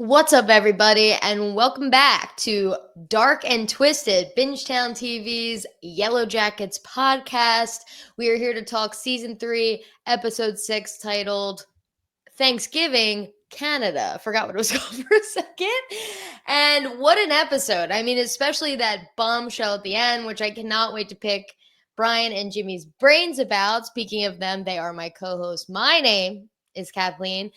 What's up, everybody, and welcome back to Dark and Twisted, Bingetown TV's Yellowjackets podcast. We are here to talk season 3, episode 6, titled Thanksgiving Canada. Forgot what it was called for a second. And what an episode. I mean, especially that bombshell at the end, which I cannot wait to pick Brian and Jimmy's brains about. Speaking of them, they are my co-hosts. My name is Kathleen.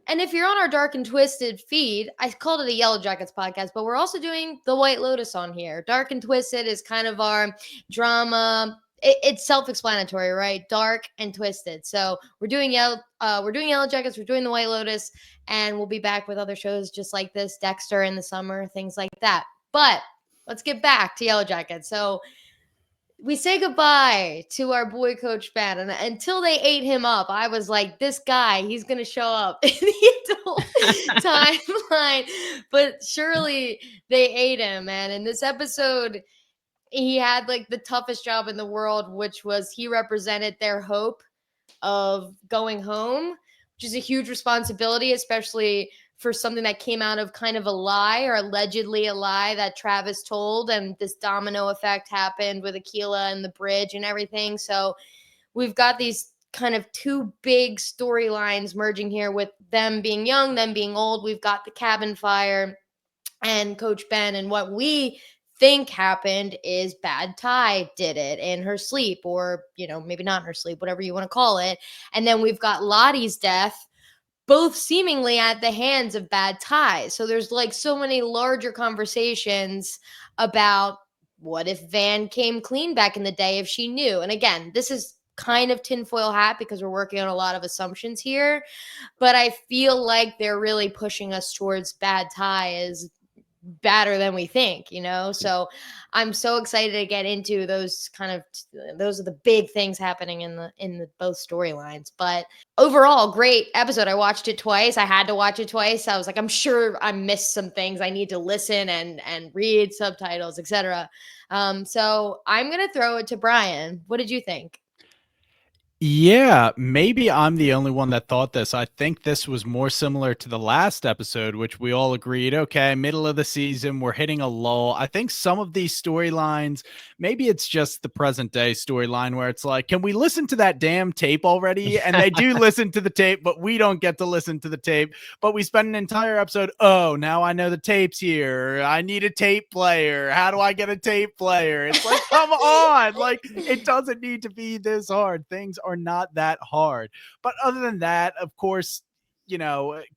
And if you're on our Dark and Twisted feed, I called it a Yellowjackets podcast, but we're also doing The White Lotus on here. Dark and Twisted is kind of our drama. It's self-explanatory, right? Dark and Twisted. So we're doing Yellowjackets, we're doing The White Lotus, and we'll be back with other shows just like this, Dexter in the summer, things like that. But let's get back to Yellowjackets. So we say goodbye to our boy Coach Ben, and until they ate him up, I was like, this guy, he's gonna show up in the adult timeline. But surely they ate him, man. In this episode, he had like the toughest job in the world, which was he represented their hope of going home, which is a huge responsibility, especially for something that came out of kind of a lie or allegedly a lie that Travis told. And this domino effect happened with Aquila and the bridge and everything. So we've got these kind of two big storylines merging here with them being young, them being old. We've got the cabin fire and Coach Ben, and what we think happened is Bad Ty did it in her sleep, or maybe not in her sleep, whatever you want to call it. And then we've got Lottie's death, both seemingly at the hands of Bad Ty. So there's like so many larger conversations about what if Van came clean back in the day, if she knew. And again, this is kind of tinfoil hat because we're working on a lot of assumptions here, but I feel like they're really pushing us towards Bad Ty as badder than we think, so I'm so excited to get into those those are the big things happening in the both storylines. But overall, great episode. I watched it twice. I had to watch it twice. I was like, I'm sure I missed some things. I need to listen and read subtitles, etc. So I'm gonna throw it to Brian. What did you think? Yeah, maybe I'm the only one that thought this. I think this was more similar to the last episode, which we all agreed, okay, middle of the season, we're hitting a lull. I think some of these storylines, maybe it's just the present day storyline where it's like, can we listen to that damn tape already? And they do listen to the tape, but we don't get to listen to the tape. But we spend an entire episode, oh, now I know the tape's here. I need a tape player. How do I get a tape player? It's like, come on. Like, it doesn't need to be this hard. Things are not that hard. But other than that, of course,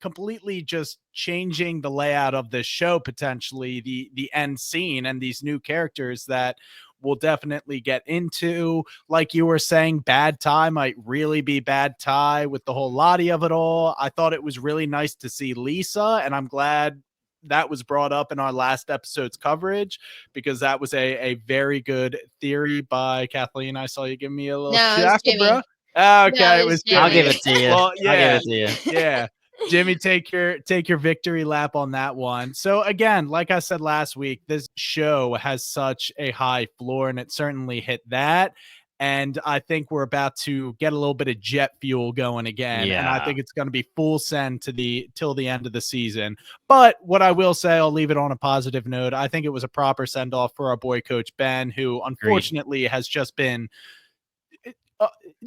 completely just changing the layout of this show, potentially the end scene and these new characters that we'll definitely get into. Like you were saying, Bad Ty might really be Bad Ty with the whole Lottie of it all. I thought it was really nice to see Lisa, and I'm glad that was brought up in our last episode's coverage because that was a very good theory by Kathleen. I saw you give me a little shaka, bro. Okay, it was Jimmy. I'll give it to you. Well, yeah, I'll give it to you. Yeah. Jimmy, take your victory lap on that one. So again, like I said last week, this show has such a high floor, and it certainly hit that. And I think we're about to get a little bit of jet fuel going again. Yeah. And I think it's going to be full send till the end of the season. But what I will say, I'll leave it on a positive note. I think it was a proper send off for our boy Coach Ben, who unfortunately has just been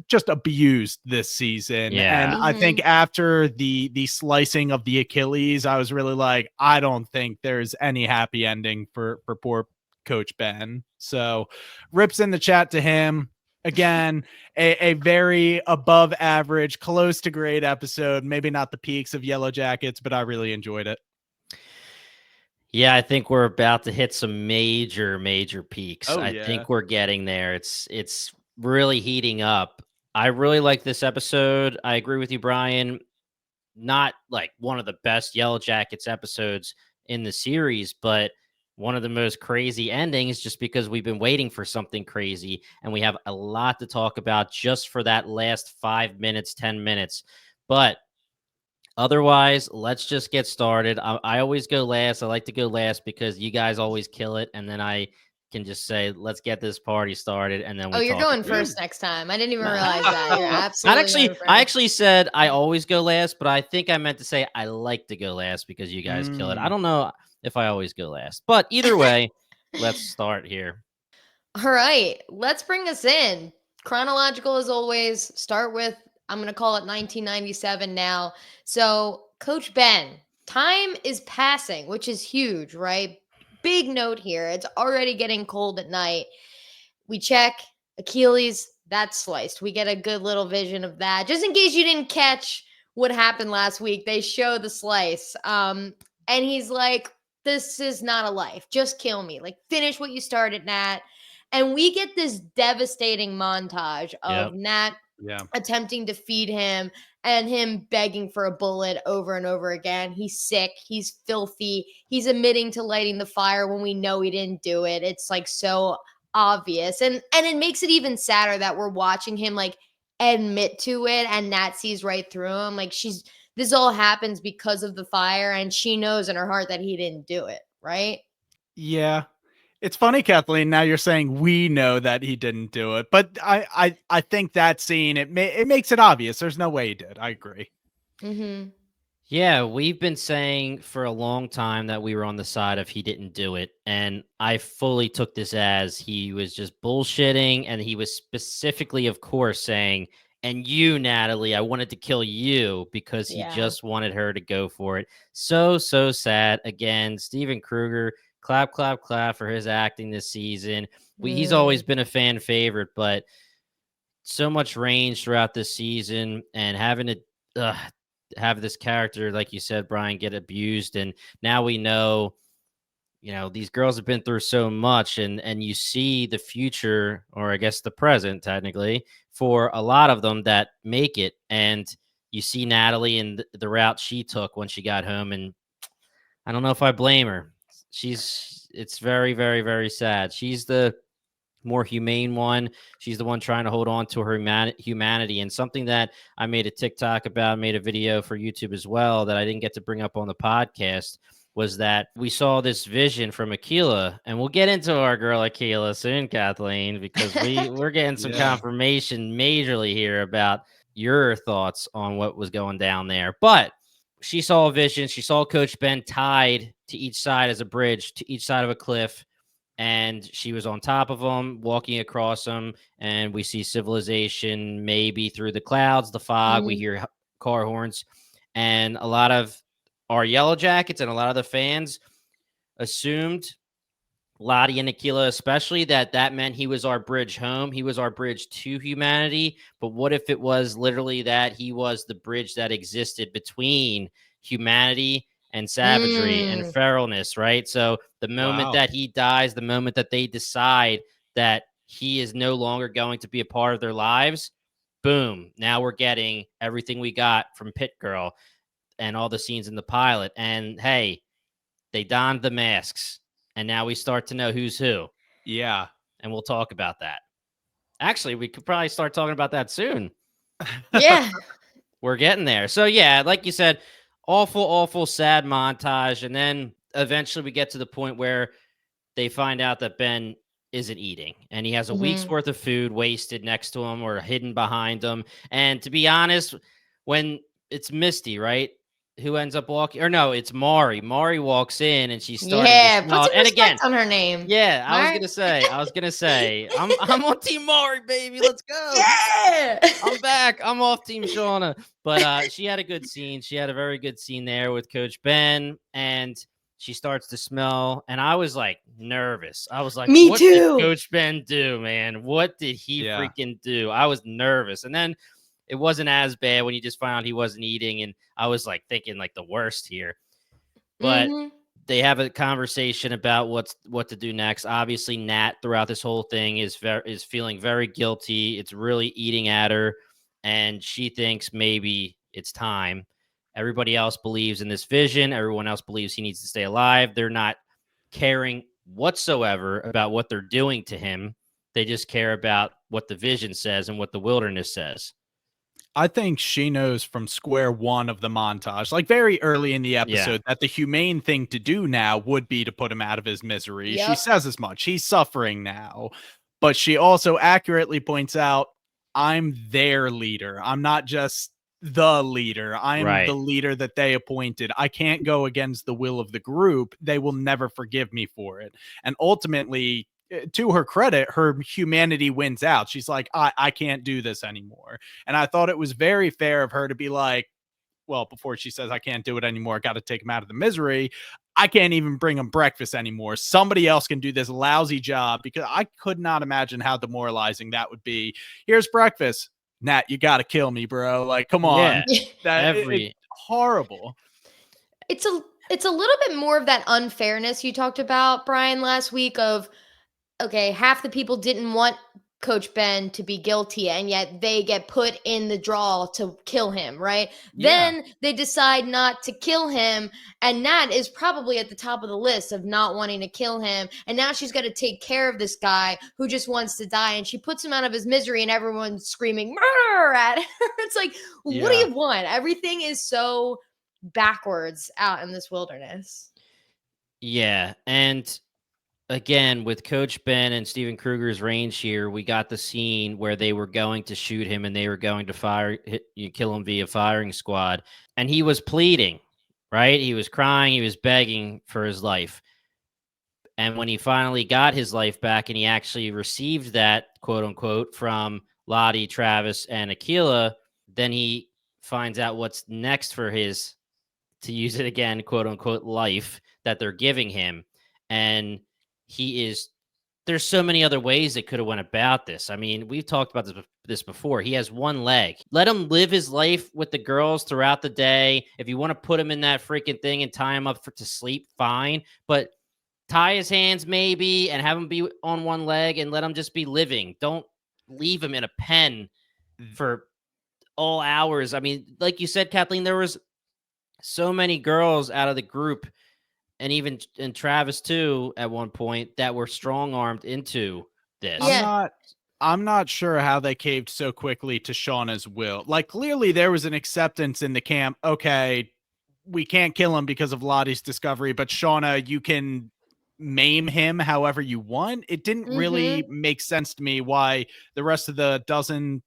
just abused this season. Yeah. And I think after the slicing of the Achilles, I was really like, I don't think there's any happy ending for poor Coach Ben. So rips in the chat to him. Again, a very above average, close to great episode. Maybe not the peaks of Yellowjackets, but I really enjoyed it. Yeah, I think we're about to hit some major peaks. Oh, I think we're getting there. It's really heating up. I really like this episode. I agree with you, Brian. Not like one of the best Yellowjackets episodes in the series, but one of the most crazy endings just because we've been waiting for something crazy, and we have a lot to talk about just for that last 5 minutes, 10 minutes. But otherwise, let's just get started. I always go last. I like to go last because you guys always kill it, and then I can just say, let's get this party started, and then we You're talk going about first it. next time. I didn't even realize that. You're absolutely I actually said I always go last, but I think I meant to say I like to go last because you guys kill it. I don't know if I always go last, but either way, let's start here. All right, let's bring us in. Chronological as always. Start with, I'm going to call it 1997 now. So, Coach Ben, time is passing, which is huge, right? Big note here. It's already getting cold at night. We check Achilles, that's sliced. We get a good little vision of that. Just in case you didn't catch what happened last week, they show the slice. And he's like, this is not a life. Just kill me. Like, finish what you started, Nat. And we get this devastating montage of Nat attempting to feed him and him begging for a bullet over and over again. He's sick. He's filthy. He's admitting to lighting the fire when we know he didn't do it. It's like so obvious. And it makes it even sadder that we're watching him like admit to it and Nat sees right through him. Like this all happens because of the fire and she knows in her heart that he didn't do it, right? Yeah. It's funny, Kathleen. Now you're saying we know that he didn't do it, but I think that scene it makes it obvious. There's no way he did. I agree. Mm-hmm. Yeah, we've been saying for a long time that we were on the side of he didn't do it, and I fully took this as he was just bullshitting, and he was specifically, of course, saying, "And you, Natalie, I wanted to kill you," because he just wanted her to go for it. So sad. Again, Steven Krueger. Clap, clap, clap for his acting this season. He's always been a fan favorite, but so much range throughout this season and having to have this character, like you said, Brian, get abused. And now we know, these girls have been through so much and you see the future, or I guess the present technically, for a lot of them that make it. And you see Natalie and the route she took when she got home. And I don't know if I blame her. It's very, very, very sad. She's the more humane one. She's the one trying to hold on to her humanity. And something that I made a TikTok about, made a video for YouTube as well, that I didn't get to bring up on the podcast, was that we saw this vision from Akilah, and we'll get into our girl Akilah soon, Kathleen, because we're getting some confirmation majorly here about your thoughts on what was going down there. But she saw a vision. She saw Coach Ben tied to each side as a bridge, to each side of a cliff. And she was on top of them, walking across them. And we see civilization maybe through the clouds, the fog. We hear car horns. And a lot of our Yellowjackets and a lot of the fans assumed, Lottie and Akilah especially, that meant he was our bridge home. He was our bridge to humanity. But what if it was literally that he was the bridge that existed between humanity and savagery and feralness, right? So the moment that he dies, the moment that they decide that he is no longer going to be a part of their lives, boom, now we're getting everything we got from Pit Girl and all the scenes in the pilot. And hey, they donned the masks. And now we start to know who's who. Yeah. And we'll talk about that. Actually, we could probably start talking about that soon. Yeah. We're getting there. So, yeah, like you said, awful, sad montage. And then eventually we get to the point where they find out that Ben isn't eating. And he has a week's worth of food wasted next to him or hidden behind him. And to be honest, when it's Misty, right? Who ends up walking, or no, it's Mari. Mari walks in and she's starting to smell. Put some and respect again, on her name. yeah, I was gonna say, I'm on Team Mari, baby. Let's go. Yeah, I'm back. I'm off Team Shauna. But she had a good scene. She had a very good scene there with Coach Ben, and she starts to smell. And I was like nervous. I was like, Me what too. did Coach Ben do, man? What did he freaking do? I was nervous. And then it wasn't as bad when you just found out he wasn't eating. And I was like thinking like the worst here. But they have a conversation about what to do next. Obviously, Nat throughout this whole thing is feeling very guilty. It's really eating at her. And she thinks maybe it's time. Everybody else believes in this vision. Everyone else believes he needs to stay alive. They're not caring whatsoever about what they're doing to him. They just care about what the vision says and what the wilderness says. I think she knows from square one of the montage, like very early in the episode, that the humane thing to do now would be to put him out of his misery. She Yep. says as much. He's suffering now. But she also accurately points out, I'm their leader. I'm not just the leader. I'm the leader that they appointed. I can't go against the will of the group. They will never forgive me for it. And ultimately, to her credit, her humanity wins out. She's like, I can't do this anymore. And I thought it was very fair of her to be like, well, before she says, I can't do it anymore, got to take him out of the misery. I can't even bring him breakfast anymore. Somebody else can do this lousy job, because I could not imagine how demoralizing that would be. Here's breakfast. Nat, you got to kill me, bro. Like, come on. It's horrible. It's a little bit more of that unfairness you talked about, Brian, last week of, okay, half the people didn't want Coach Ben to be guilty, and yet they get put in the draw to kill him, right? Yeah. Then they decide not to kill him, and Nat is probably at the top of the list of not wanting to kill him, and now she's got to take care of this guy who just wants to die, and she puts him out of his misery, and everyone's screaming murder at her. It's like, what do you want? Everything is so backwards out in this wilderness. Yeah, and again, with Coach Ben and Steven Krueger's range here, we got the scene where they were going to shoot him and they were going to kill him via firing squad. And he was pleading, right? He was crying. He was begging for his life. And when he finally got his life back and he actually received that, quote unquote, from Lottie, Travis, and Akila, then he finds out what's next for his, to use it again, quote unquote, life that they're giving him. And there's so many other ways they could have went about this. I mean, we've talked about this before. He has one leg. Let him live his life with the girls throughout the day. If you want to put him in that freaking thing and tie him up to sleep, fine. But tie his hands maybe and have him be on one leg and let him just be living. Don't leave him in a pen for all hours. I mean, like you said, Kathleen, there was so many girls out of the group, and even Travis too, at one point, that were strong-armed into this. I'm not sure how they caved so quickly to Shauna's will. Like, clearly there was an acceptance in the camp. Okay, we can't kill him because of Lottie's discovery, but Shauna, you can maim him however you want. It didn't really make sense to me why the rest of the dozen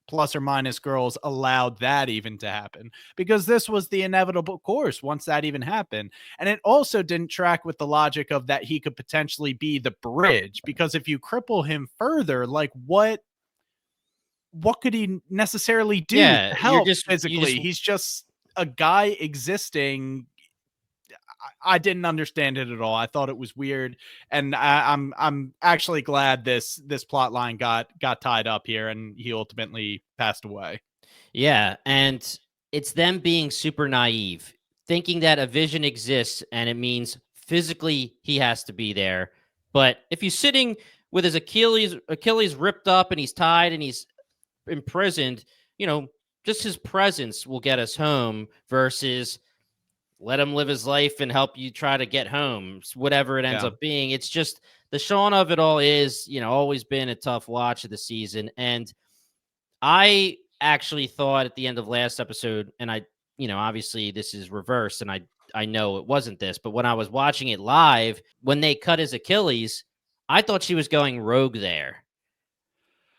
plus or minus girls allowed that even to happen, because this was the inevitable course once that even happened. And it also didn't track with the logic of that he could potentially be the bridge, because if you cripple him further, like what could he necessarily do to help physically? He's just a guy existing. I didn't understand it at all. I thought it was weird, and I'm actually glad this plot line got tied up here, and he ultimately passed away. Yeah, and it's them being super naive, thinking that a vision exists and it means physically he has to be there. But if he's sitting with his Achilles ripped up and he's tied and he's imprisoned, just his presence will get us home versus let him live his life and help you try to get home, whatever it ends up being. It's just the Shauna of it all is, always been a tough watch of the season. And I actually thought at the end of last episode, and I, obviously this is reversed and I know it wasn't this, but when I was watching it live, when they cut his Achilles, I thought she was going rogue there.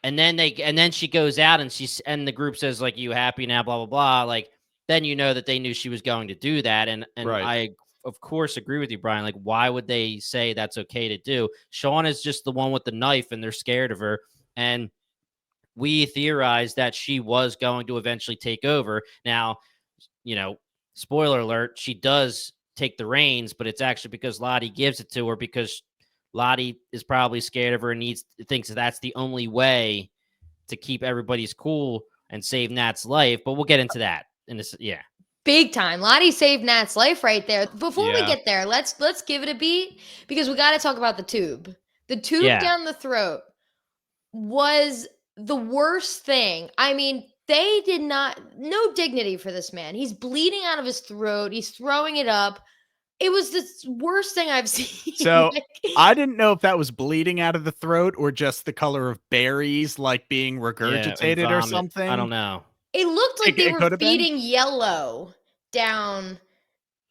And then she goes out and the group says, like, you happy now, blah, blah, blah. Like, then that they knew she was going to do that. And right. I, of course, agree with you, Brian. Like, why would they say that's okay to do? Shauna is just the one with the knife, and they're scared of her. And we theorized that she was going to eventually take over. Now, spoiler alert, she does take the reins, but it's actually because Lottie gives it to her, because Lottie is probably scared of her and thinks that's the only way to keep everybody's cool and save Nat's life. But we'll get into that. Big time. Lottie saved Nat's life right there. Before we get there, let's give it a beat, because we got to talk about the tube. The tube down the throat was the worst thing. I mean, they did no dignity for this man. He's bleeding out of his throat. He's throwing it up. It was the worst thing I've seen. So I didn't know if that was bleeding out of the throat or just the color of berries, like being regurgitated or something. I don't know. It looked like they It were could have been. feeding yellow down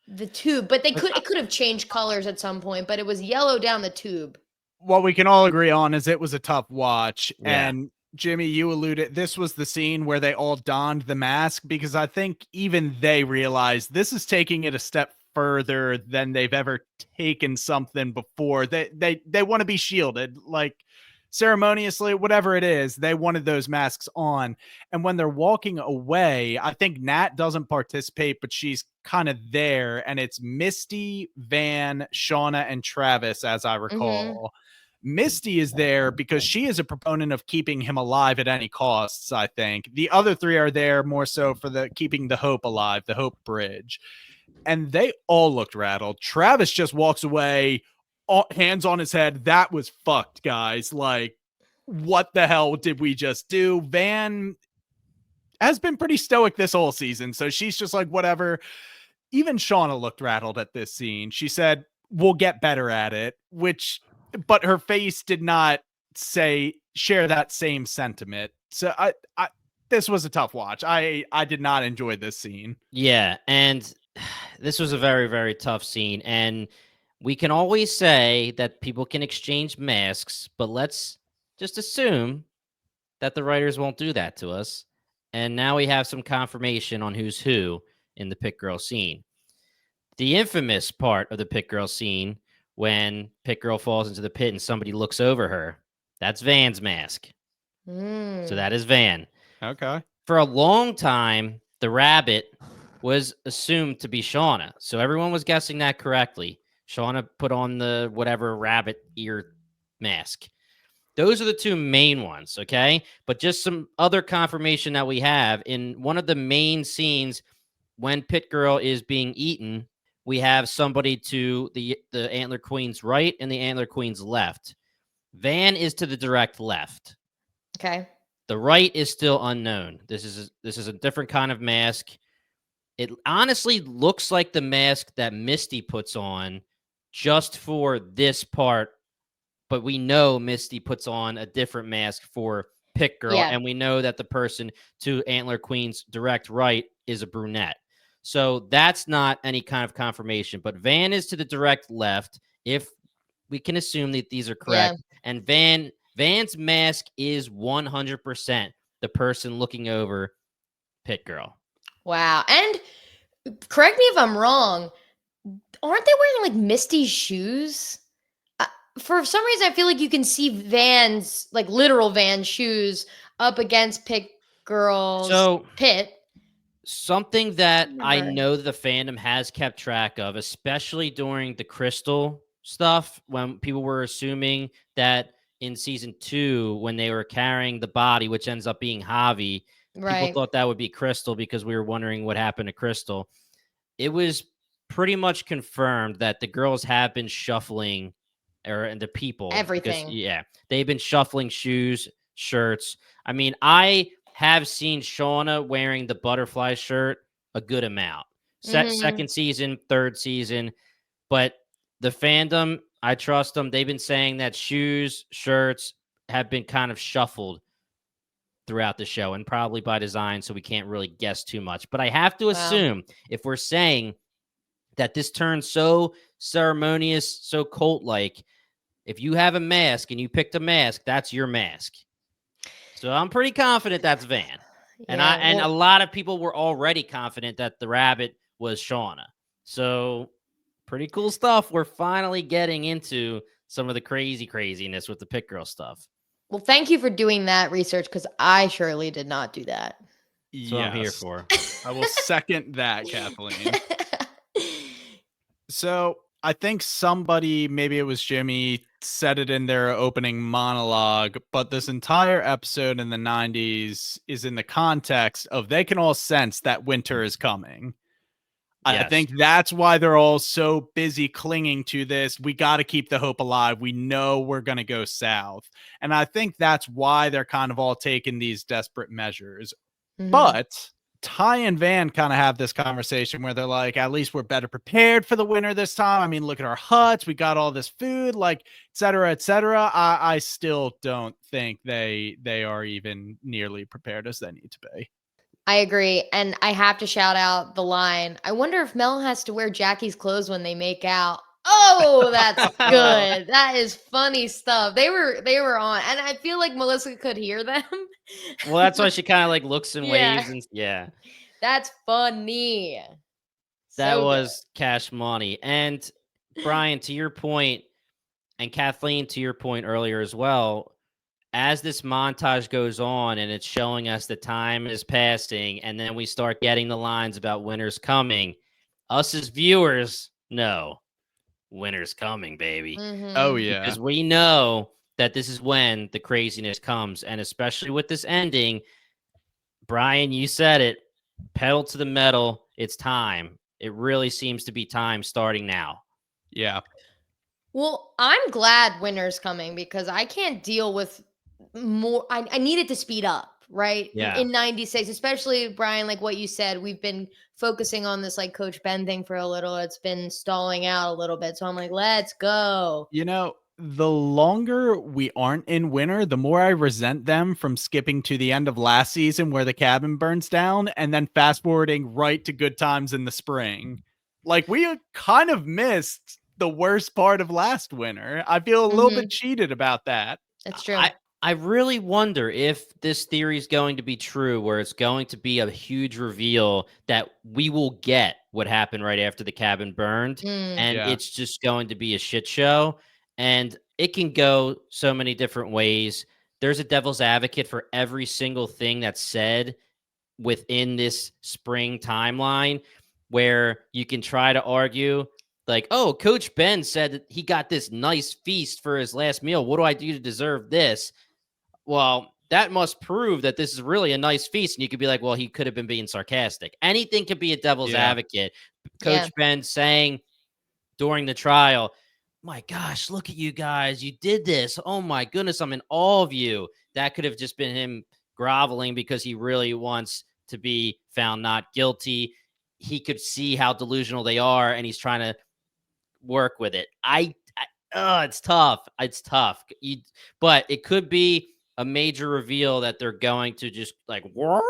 the tube, but it could have changed colors at some point, but it was yellow down the tube. What we can all agree on is it was a tough watch. Yeah. And Jimmy, you alluded, this was the scene where they all donned the mask, because I think even they realized this is taking it a step further than they've ever taken something before. They want to be shielded, like ceremoniously, whatever it is, they wanted those masks on. And when they're walking away, I think Nat doesn't participate, but she's kind of there. And it's Misty, Van, Shauna, and Travis, as I recall. Misty is there because she is a proponent of keeping him alive at any costs, I think. The other three are there more so for the keeping the hope alive, the hope bridge. And they all looked rattled. Travis just walks away, hands on his head. That was fucked, guys. Like, what the hell did we just do? Van has been pretty stoic this whole season, so she's just like, whatever. Even Shauna looked rattled at this scene. She said, we'll get better at it, but her face did not share that same sentiment. So this was a tough watch. I did not enjoy this scene. Yeah, and this was a very, very tough scene. And we can always say that people can exchange masks, but let's just assume that the writers won't do that to us. And now we have some confirmation on who's who in the Pit Girl scene. The infamous part of the Pit Girl scene, when Pit Girl falls into the pit and somebody looks over her, that's Van's mask. So that is Van. Okay. For a long time, the rabbit was assumed to be Shauna. So everyone was guessing that correctly. Shauna put on the whatever rabbit ear mask. Those are the two main ones, okay? But just some other confirmation that we have in one of the main scenes when Pit Girl is being eaten, we have somebody to the Antler Queen's right and the Antler Queen's left. Van is to the direct left. Okay. The right is still unknown. This is a different kind of mask. It honestly looks like the mask that Misty puts on just for this part, but we know Misty puts on a different mask for Pit Girl, and we know that the person to Antler Queen's direct right is a brunette. So that's not any kind of confirmation, but Van is to the direct left, if we can assume that these are correct. And Van's mask is 100% the person looking over Pit Girl. Wow. And correct me if I'm wrong, aren't they wearing like Misty's shoes? For some reason, I feel like you can see Van's, like literal Van shoes up against Pit Girl's pit. Something that I know the fandom has kept track of, especially during the Crystal stuff, when people were assuming that in season 2, when they were carrying the body, which ends up being Javi, people thought that would be Crystal because we were wondering what happened to Crystal. It was pretty much confirmed that the girls have been shuffling, and the people. Everything. Because, they've been shuffling shoes, shirts. I mean, I have seen Shauna wearing the butterfly shirt a good amount. Second season, third season. But the fandom, I trust them. They've been saying that shoes, shirts have been kind of shuffled throughout the show, and probably by design, so we can't really guess too much. But I have to assume, if we're saying that this turns so ceremonious, so cult-like, if you have a mask and you picked a mask, that's your mask. So I'm pretty confident that's Van. And a lot of people were already confident that the rabbit was Shauna. So pretty cool stuff. We're finally getting into some of the craziness with the Pit Girl stuff. Well, thank you for doing that research, because I surely did not do that. That's what I'm here for. I will second that, Kathleen. So I think somebody, maybe it was Jimmy, said it in their opening monologue, but this entire episode in the 90s is in the context of they can all sense that winter is coming. Yes. I think that's why they're all so busy clinging to this. We got to keep the hope alive. We know we're going to go south. And I think that's why they're kind of all taking these desperate measures. But Ty and Van kind of have this conversation where they're like, at least we're better prepared for the winter this time. I mean, look at our huts. We got all this food, like, et cetera, et cetera. I still don't think they are even nearly prepared as they need to be. I agree. And I have to shout out the line. I wonder if Mel has to wear Jackie's clothes when they make out. Oh, that's good. That is funny stuff. They were on. And I feel like Melissa could hear them. Well, that's why she kind of like looks and Yeah. waves and yeah. That's funny. That So good. was cash money. And Brian, to your point, and Kathleen, to your point earlier as well, as this montage goes on and it's showing us the time is passing, and then we start getting the lines about winter's coming, us as viewers know winter's coming, baby. Oh, Mhm. yeah. Because we know that this is when the craziness comes. And especially with this ending, Brian, you said it, pedal to the metal. It's time. It really seems to be time starting now. Yeah. Well, I'm glad winter's coming because I can't deal with more. I need it to speed up, right? Yeah. In 96, especially Brian, like what you said, we've been focusing on this like Coach Ben thing for a little. It's been stalling out a little bit. So I'm like, let's go. You know, the longer we aren't in winter, the more I resent them from skipping to the end of last season where the cabin burns down and then fast forwarding right to good times in the spring. Like, we kind of missed the worst part of last winter. I feel a little bit cheated about that. That's true. I really wonder if this theory is going to be true, where it's going to be a huge reveal that we will get what happened right after the cabin burned, and Yeah. it's just going to be a shit show. And it can go so many different ways. There's a devil's advocate for every single thing that's said within this spring timeline, where you can try to argue like, oh, Coach Ben said that he got this nice feast for his last meal. What do I do to deserve this? Well, that must prove that this is really a nice feast. And you could be like, well, he could have been being sarcastic. Anything could be a devil's advocate. Coach Ben saying during the trial, my gosh, look at you guys. You did this. Oh my goodness. I'm in awe of you. That could have just been him groveling because he really wants to be found not guilty. He could see how delusional they are and he's trying to work with it. It's tough. It's tough. But it could be a major reveal that they're going to just like whoop,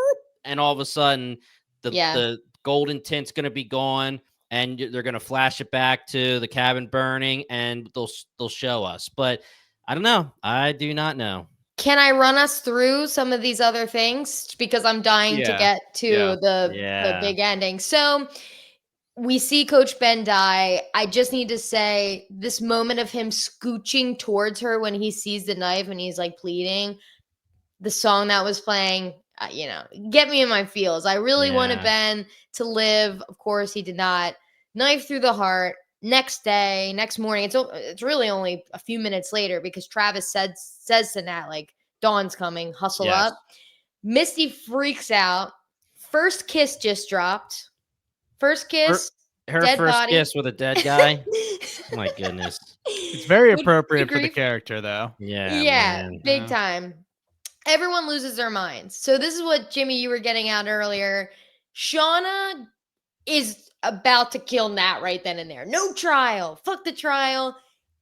and all of a sudden the golden tint's going to be gone and they're going to flash it back to the cabin burning and they'll show us. But I don't know. I do not know. Can I run us through some of these other things because I'm dying to get to the big ending. So we see Coach Ben die. I just need to say this moment of him scooching towards her when he sees the knife and he's like pleading, the song that was playing, get me in my feels. I really wanted Ben to live. Of course, he did not. Knife through the heart. Next morning, it's really only a few minutes later because Travis says to Nat, like, dawn's coming, hustle up. Misty freaks out. First kiss just dropped. First kiss, her dead first body. kiss with a dead guy. My goodness. It's very appropriate for the character, though. Yeah, big time. Everyone loses their minds. So this is what, Jimmy, you were getting at earlier. Shauna is about to kill Nat right then and there. No trial. Fuck the trial.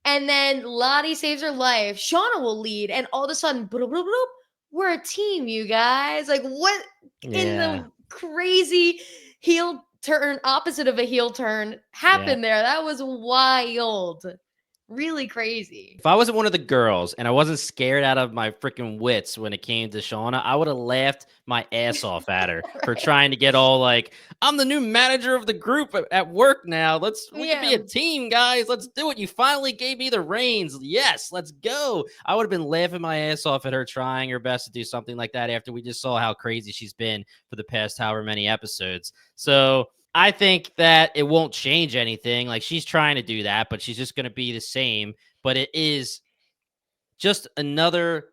And then Lottie saves her life. Shauna will lead. And all of a sudden, bloop, bloop, bloop, we're a team, you guys. Like, what in the crazy heel turn, opposite of a heel turn, happened there? That was wild. Really crazy. If I wasn't one of the girls and I wasn't scared out of my freaking wits when it came to Shauna, I would have laughed my ass off at her for trying to get all like, I'm the new manager of the group at work now. We can be a team, guys. Let's do it. You finally gave me the reins. Yes, let's go. I would have been laughing my ass off at her trying her best to do something like that after we just saw how crazy she's been for the past however many episodes. So I think that it won't change anything. Like, she's trying to do that, but she's just going to be the same. But it is just another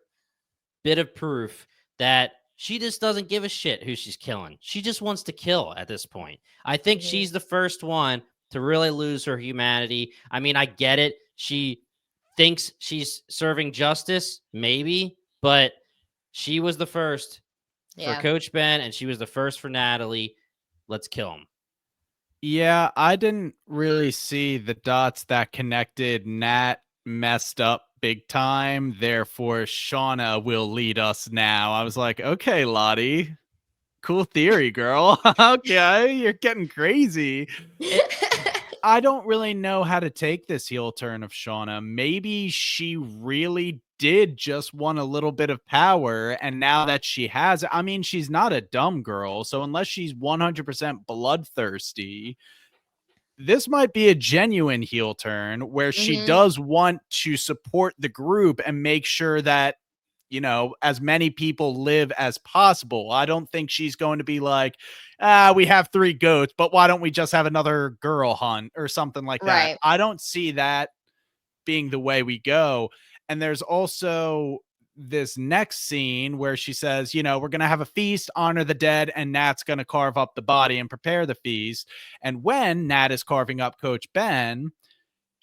bit of proof that she just doesn't give a shit who she's killing. She just wants to kill at this point. I think she's the first one to really lose her humanity. I mean, I get it. She thinks she's serving justice, maybe, but she was the first for Coach Ben, and she was the first for Natalie. Let's kill him. Yeah, I didn't really see the dots that connected. Nat messed up big time. Therefore, Shauna will lead us now. I was like, okay, Lottie, Cool theory, girl. Okay, you're getting crazy. I don't really know how to take this heel turn of Shauna. Maybe she really did just want a little bit of power. And now that she has it, I mean, she's not a dumb girl. So unless she's 100% bloodthirsty, this might be a genuine heel turn where she does want to support the group and make sure that, as many people live as possible. I don't think she's going to be like, we have 3 goats, but why don't we just have another girl hunt or something like that? Right. I don't see that being the way we go. And there's also this next scene where she says, we're going to have a feast, honor the dead, and Nat's going to carve up the body and prepare the feast. And when Nat is carving up Coach Ben,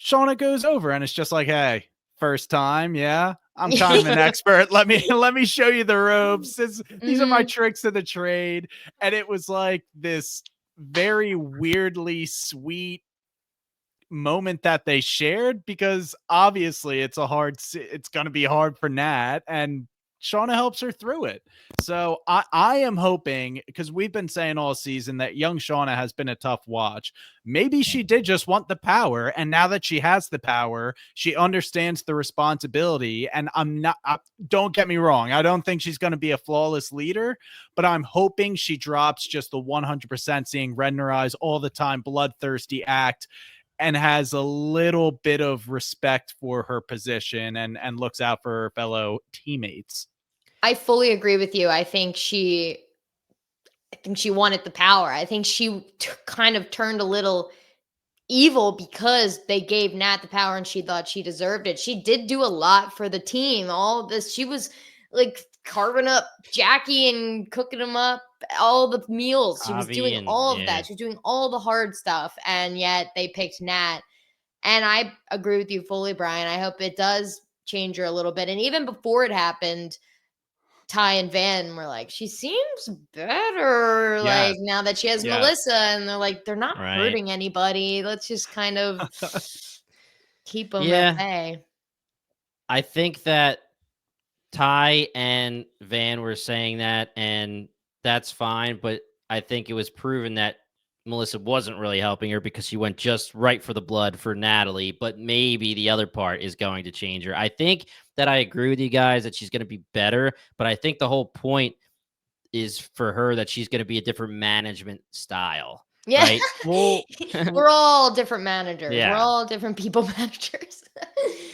Shauna goes over and it's just like, hey, first time. Yeah. I'm kind of an expert. Let me show you the ropes. These are my tricks of the trade. And it was like this very weirdly sweet moment that they shared, because obviously it's going to be hard for Nat, and Shauna helps her through it. So I am hoping, because we've been saying all season that young Shauna has been a tough watch. Maybe she did just want the power, and now that she has the power, she understands the responsibility. And don't get me wrong, I don't think she's going to be a flawless leader, but I'm hoping she drops just the 100% seeing red in her eyes all the time, bloodthirsty act, and has a little bit of respect for her position and looks out for her fellow teammates. I fully agree with you. I think she wanted the power. I think she kind of turned a little evil because they gave Nat the power and she thought she deserved it. She did do a lot for the team. All this, she was like carving up Jackie and cooking them up all the meals. She was doing all of that. She was doing all the hard stuff, and yet they picked Nat. And I agree with you fully, Brian. I hope it does change her a little bit. And even before it happened, Ty and Van were like, she seems better. Like now that she has Melissa, and they're like, they're not hurting anybody. Let's just kind of keep them at bay. I think that Ty and Van were saying that, and that's fine. But I think it was proven that Melissa wasn't really helping her because she went just right for the blood for Natalie, but maybe the other part is going to change her. I think that I agree with you guys that she's going to be better, but I think the whole point is for her that she's going to be a different management style. Yeah. Right? Well, we're all different managers. Yeah. We're all different people managers.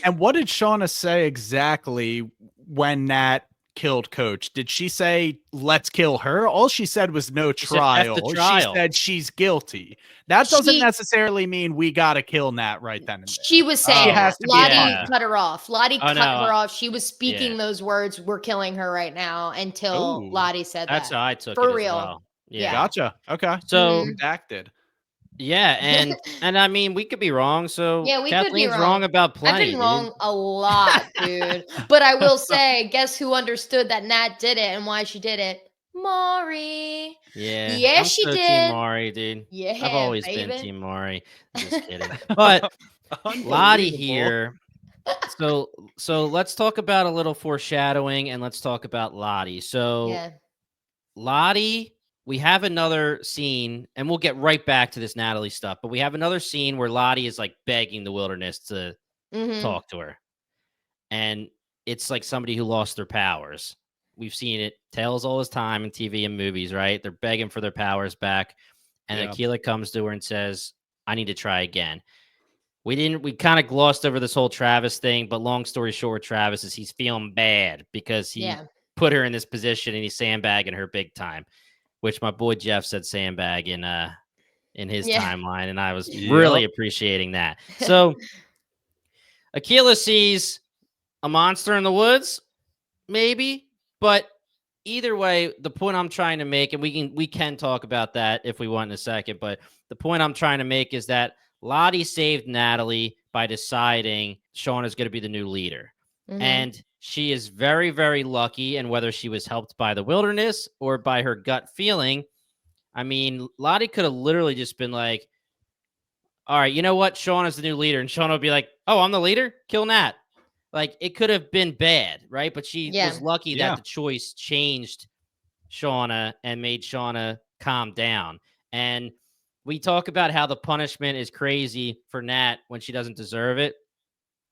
And what did Shauna say exactly when Nat killed Coach? Did she say, let's kill her? All she said was no trial. She said she's guilty. That doesn't necessarily mean we got to kill Nat right then and there. She was saying Lottie cut her off. Lottie cut her off. She was speaking those words, we're killing her right now, until Lottie said that's that. How I took For it real. As well. Yeah. Gotcha. Okay. So redacted. Yeah, and I mean, we could be wrong. So yeah, we Kathleen's could be wrong. About plenty. I've been wrong a lot, dude. But I will say, guess who understood that Nat did it and why she did it? Maury. Yeah, I'm she so did. Team Maury, dude. Yeah, I've always baby. been Team Maury. Just kidding. But Lottie here. So let's talk about a little foreshadowing, and let's talk about Lottie. So Lottie. We have another scene, and we'll get right back to this Natalie stuff, but we have another scene where Lottie is like begging the wilderness to talk to her. And it's like somebody who lost their powers. We've seen it tells all this time in TV and movies, right? They're begging for their powers back. And Aquila comes to her and says, I need to try again. We kind of glossed over this whole Travis thing, but long story short, Travis is he's feeling bad because he put her in this position and he's sandbagging her big time. Which my boy Jeff said sandbag in his timeline, and I was really appreciating that. So Aquila sees a monster in the woods, maybe, but either way, the point I'm trying to make, and we can talk about that if we want in a second, but the point I'm trying to make is that Lottie saved Natalie by deciding Shauna is going to be the new leader. And she is very, very lucky. And whether she was helped by the wilderness or by her gut feeling, I mean, Lottie could have literally just been like, all right, you know what? Shauna's the new leader. And Shauna would be like, oh, I'm the leader? Kill Nat. Like, it could have been bad, right? But she was lucky that the choice changed Shauna and made Shauna calm down. And we talk about how the punishment is crazy for Nat when she doesn't deserve it.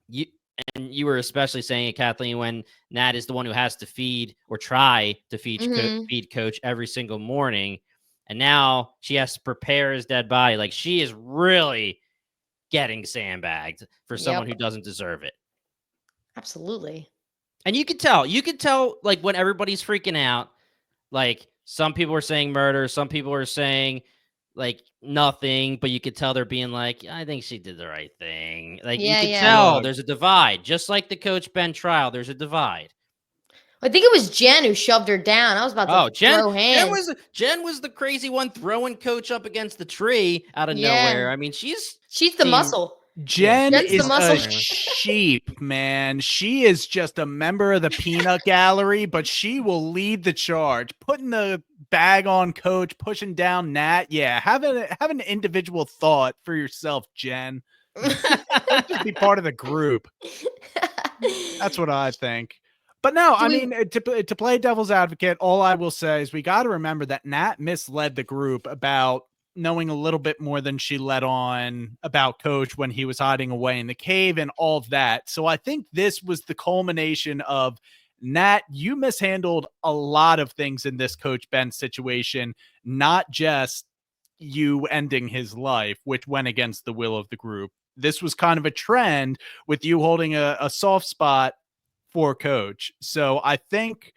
You were especially saying it, Kathleen, when Nat is the one who has to feed or try to feed Coach every single morning. And now she has to prepare his dead body. Like, she is really getting sandbagged for someone who doesn't deserve it. Absolutely. And you could tell like when everybody's freaking out, like some people are saying murder, some people are saying like nothing, but you could tell they're being like, I think she did the right thing. Like you could tell there's a divide, just like the Coach Ben trial. There's a divide. I think it was Jen who shoved her down. I was about to throw hands. Jen was the crazy one throwing Coach up against the tree out of nowhere. I mean, she's the muscle. Jen is a sheep, man. She is just a member of the peanut gallery, but she will lead the charge, putting the bag on Coach, pushing down Nat. Yeah, have an individual thought for yourself, Jen. Don't just be part of the group. That's what I think. But no, I mean, to play devil's advocate, all I will say is we got to remember that Nat misled the group about knowing a little bit more than she let on about Coach when he was hiding away in the cave and all of that. So I think this was the culmination of Nat, you mishandled a lot of things in this Coach Ben situation, not just you ending his life, which went against the will of the group. This was kind of a trend with you holding a soft spot for Coach. So I think,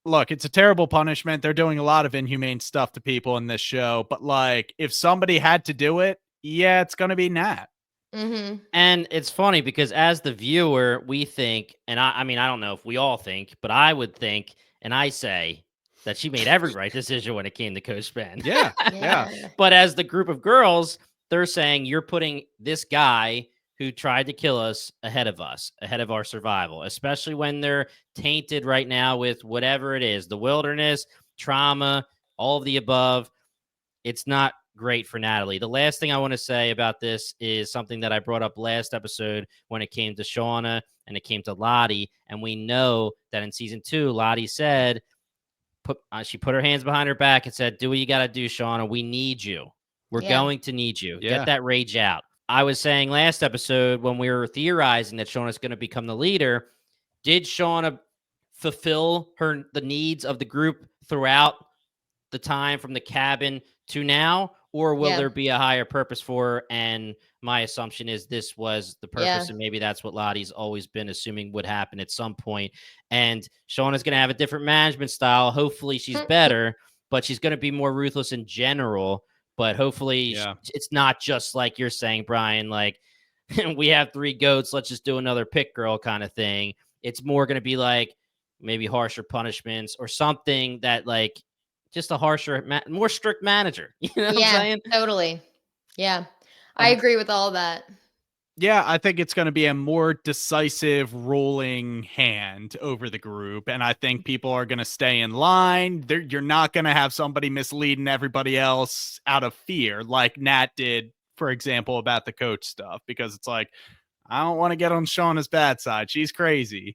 look, it's a terrible punishment. They're doing a lot of inhumane stuff to people in this show, but like if somebody had to do it, yeah, it's going to be Nat. And it's funny because as the viewer, we think, and I mean, I don't know if we all think, but I would think, and I say that she made every right decision when it came to Coach Ben. Yeah. But as the group of girls, they're saying you're putting this guy who tried to kill us, ahead of our survival, especially when they're tainted right now with whatever it is, the wilderness, trauma, all of the above. It's not great for Natalie. The last thing I want to say about this is something that I brought up last episode when it came to Shauna and it came to Lottie. And we know that in season 2, Lottie said, she put her hands behind her back and said, do what you got to do, Shauna. We need you. We're going to need you. Get that rage out. I was saying last episode when we were theorizing that Shauna's going to become the leader, did Shauna fulfill the needs of the group throughout the time from the cabin to now, or will there be a higher purpose for her? And my assumption is this was the purpose, and maybe that's what Lottie's always been assuming would happen at some point. And Shauna's going to have a different management style. Hopefully she's better, but she's going to be more ruthless in general. But hopefully it's not just like you're saying, Brian, like we have 3 goats, let's just do another pit girl kind of thing. It's more going to be like maybe harsher punishments or something that like just a harsher, more strict manager. You know what I'm saying? Totally. Yeah. I agree with all that. Yeah, I think it's going to be a more decisive rolling hand over the group. And I think people are going to stay in line. You're not going to have somebody misleading everybody else out of fear like Nat did, for example, about the Coach stuff, because it's like, I don't want to get on Shauna's bad side. She's crazy.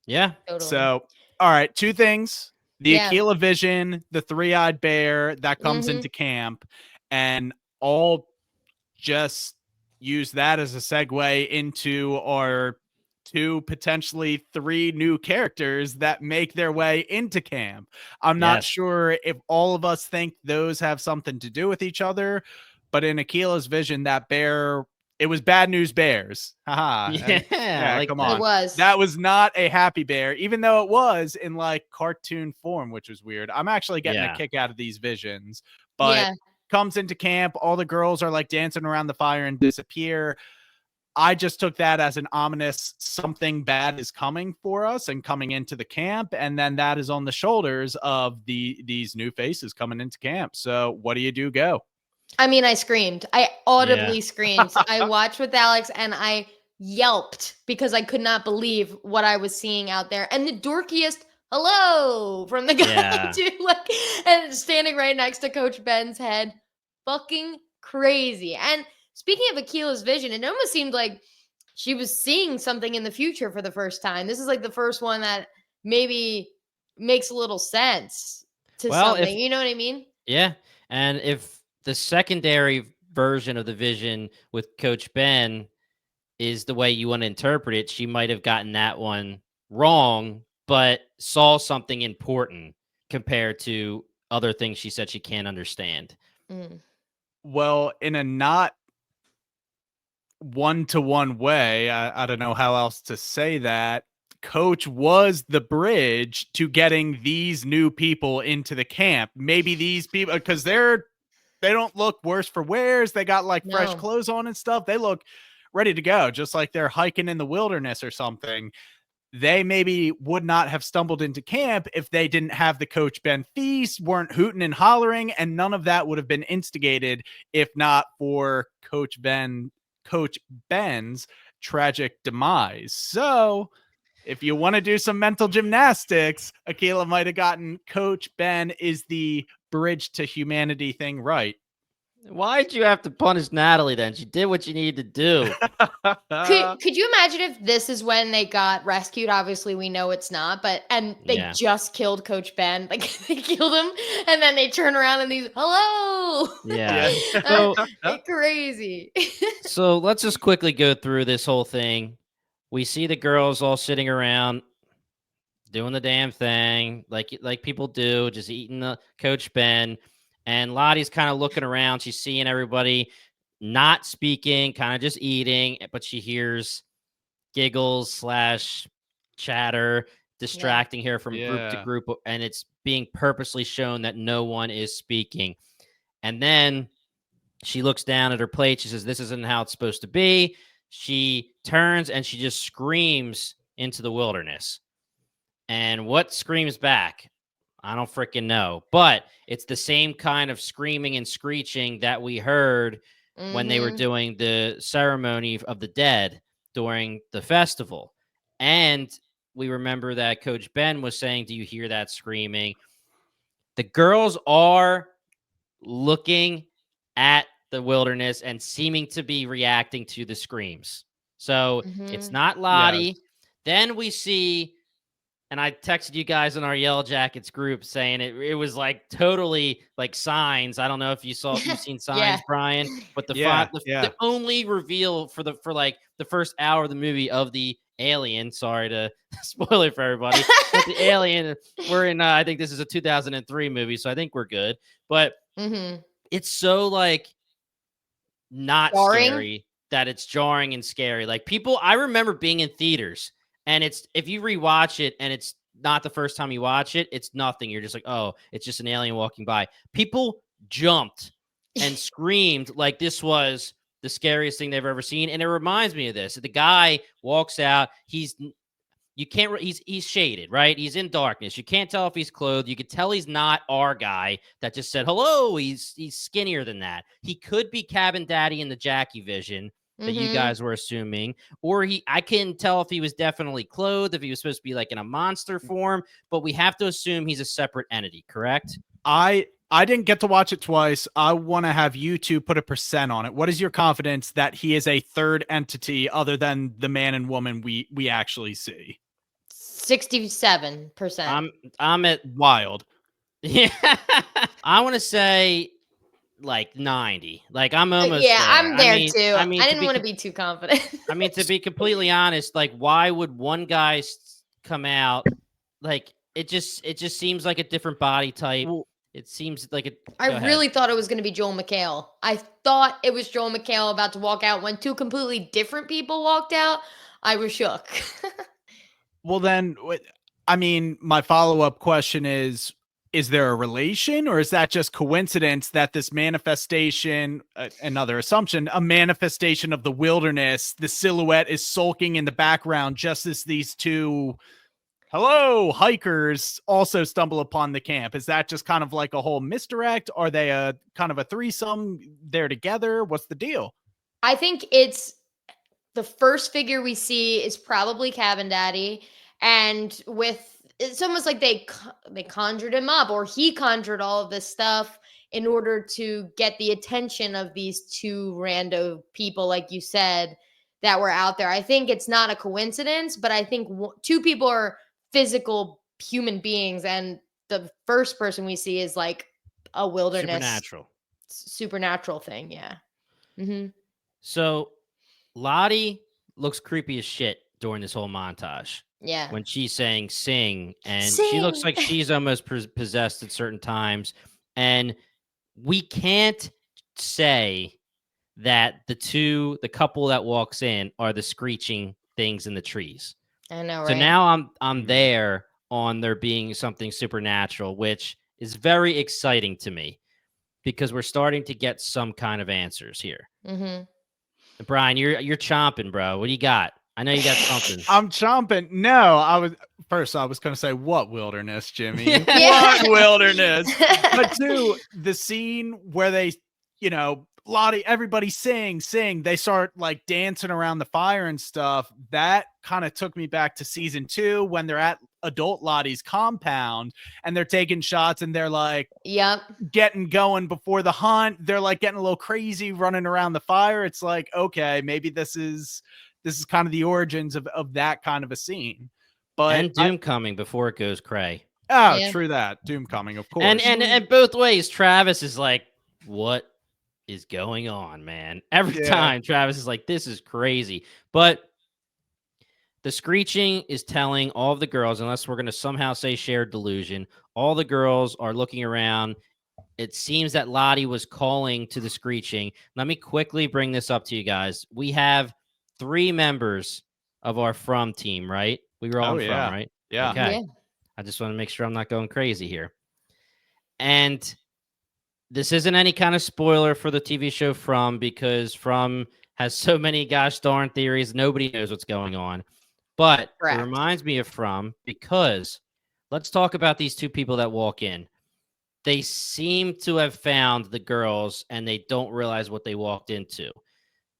Yeah. Totally. So, all right, 2 things. The Aquila vision, the 3-eyed bear that comes into camp, and all just use that as a segue into our 2, potentially 3 new characters that make their way into camp. I'm not sure if all of us think those have something to do with each other, but in Aquila's vision, that bear, it was Bad News Bears. Haha. Yeah, like come on. It was. That was not a happy bear, even though it was in like cartoon form, which was weird. I'm actually getting a kick out of these visions, but comes into camp, all the girls are like dancing around the fire and disappear. I just took that as an ominous something bad is coming for us and coming into the camp, and then that is on the shoulders of these new faces coming into camp. So what do? Go. I mean, I screamed. I audibly screamed. I watched with Alex and I yelped because I could not believe what I was seeing out there. And the dorkiest hello from the guy too, like, and standing right next to Coach Ben's head. Fucking crazy. And speaking of Aquila's vision, it almost seemed like she was seeing something in the future for the first time. This is like the first one that maybe makes a little sense. to Well, something. You know what I mean? Yeah. And if the secondary version of the vision with Coach Ben is the way you want to interpret it, she might have gotten that one wrong, but saw something important compared to other things she said she can't understand. Mm. Well, in a not one-to-one way, I don't know how else to say that, Coach was the bridge to getting these new people into the camp. Maybe these people, because they don't look worse for wears. They got like fresh No. clothes on and stuff. They look ready to go, just like they're hiking in the wilderness or something. They maybe would not have stumbled into camp if they didn't have the Coach Ben feast, weren't hooting and hollering, and none of that would have been instigated if not for Coach Ben's tragic demise. So if you want to do some mental gymnastics, Akila might have gotten Coach Ben is the bridge to humanity thing right. Why'd you have to punish Natalie then? She did what you needed to do. Could you imagine if this is when they got rescued? Obviously, we know it's not, and they just killed Coach Ben. Like they killed him, and then they turn around and these hello. Yeah. So crazy. So let's just quickly go through this whole thing. We see the girls all sitting around doing the damn thing like people do, just eating the Coach Ben. And Lottie's kind of looking around. She's seeing everybody not speaking, kind of just eating, but she hears giggles / chatter distracting her from group to group. And it's being purposely shown that no one is speaking. And then she looks down at her plate. She says, "This isn't how it's supposed to be." She turns and she just screams into the wilderness. And what screams back? I don't freaking know, but it's the same kind of screaming and screeching that we heard when they were doing the ceremony of the dead during the festival. And we remember that Coach Ben was saying, "Do you hear that screaming?" The girls are looking at the wilderness and seeming to be reacting to the screams. So it's not Lottie. Yes. Then we see, and I texted you guys in our Yellowjackets group saying it was like totally like Signs. I don't know if you've seen Signs, Brian, but the only reveal for like the first hour of the movie of the alien. Sorry to spoil it for everybody, but the alien. We're in. I think this is a 2003 movie, so I think we're good. But it's so like not jarring. Scary that it's jarring and scary. Like people, I remember being in theaters. And it's if you rewatch it and it's not the first time you watch it, it's nothing. You're just like, oh, it's just an alien walking by. People jumped and screamed like this was the scariest thing they've ever seen. And it reminds me of this. The guy walks out. He's shaded, right? He's in darkness. You can't tell if he's clothed. You could tell he's not our guy that just said hello. He's skinnier than that. He could be Cabin Daddy in the Jackie vision that you guys were assuming, or I couldn't tell if he was definitely clothed, if he was supposed to be like in a monster form, but we have to assume he's a separate entity, correct? I didn't get to watch it twice. I want to have you two put a % on it. What is your confidence that he is a third entity other than the man and woman we actually see? 67%. I'm at wild. Yeah. I want to say like 90. Like I'm almost there. I'm there too. I mean, I didn't want to be too confident. I mean, to be completely honest, like why would one guy come out? Like it just seems like a different body type. Well, it seems like I really thought it was going to be Joel McHale. I thought it was Joel McHale about to walk out. When two completely different people walked out, I was shook. Well, then, I mean, my follow-up question is there a relation, or is that just coincidence that this manifestation, another assumption, a manifestation of the wilderness, the silhouette is sulking in the background just as these two hikers also stumble upon the camp? Is that just kind of like a whole misdirect? Are they a kind of a threesome? They're together? What's the deal? I think it's the first figure we see is probably Cabin Daddy, and it's almost like they conjured him up, or he conjured all of this stuff in order to get the attention of these two rando people, like you said, that were out there. I think it's not a coincidence, but I think two people are physical human beings, and the first person we see is like a wilderness supernatural thing. Yeah. Mm-hmm. So Lottie looks creepy as shit during this whole montage. Yeah. When she's saying sing, and Sing! she looks like she's almost possessed at certain times. And we can't say that the couple that walks in are the screeching things in the trees. I know, right? So now I'm there on there being something supernatural, which is very exciting to me because we're starting to get some kind of answers here. Mm-hmm. Brian, you're chomping, bro. What do you got? I know you got something. I'm chomping. No, I was going to say, what wilderness, Jimmy? Yeah. What wilderness? But two, the scene where they, Lottie, everybody sing. They start like dancing around the fire and stuff. That kind of took me back to season 2 when they're at adult Lottie's compound and they're taking shots and they're like, yep, getting going before the hunt. They're like getting a little crazy running around the fire. It's like, okay, maybe this is kind of the origins of that kind of a scene. But and Doom coming before it goes cray. Oh, yeah. True that. Doom coming, of course. And both ways, Travis is like, what is going on, man? Every time Travis is like, this is crazy. But the screeching is telling all of the girls, unless we're going to somehow say shared delusion, all the girls are looking around. It seems that Lottie was calling to the screeching. Let me quickly bring this up to you guys. We have 3 members of our From team, right? We were all From, right? Yeah. Okay. Yeah. I just want to make sure I'm not going crazy here. And this isn't any kind of spoiler for the TV show From, because From has so many gosh darn theories. Nobody knows what's going on. But It reminds me of From because let's talk about these 2 people that walk in. They seem to have found the girls and they don't realize what they walked into.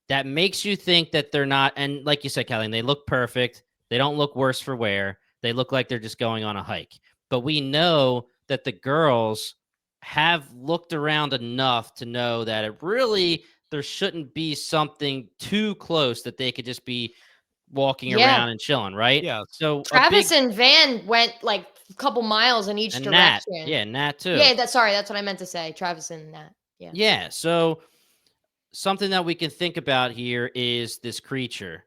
That makes you think that they're not. And like you said, Kathleen, they look perfect. They don't look worse for wear. They look like they're just going on a hike. But we know that the girls have looked around enough to know that there shouldn't be something too close that they could just be walking around and chilling, right? Yeah. So Travis and Van went like a couple miles in each direction. Nat too. Yeah, that's what I meant to say. Travis and Nat. Yeah. Yeah. So something that we can think about here is this creature.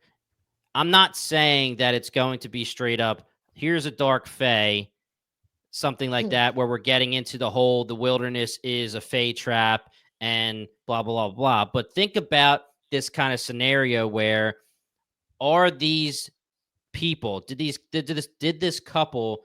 I'm not saying that it's going to be straight up, here's a dark fae, something like that, where we're getting into the wilderness is a fae trap and blah, blah, blah, blah. But think about this kind of scenario where are these people, did this couple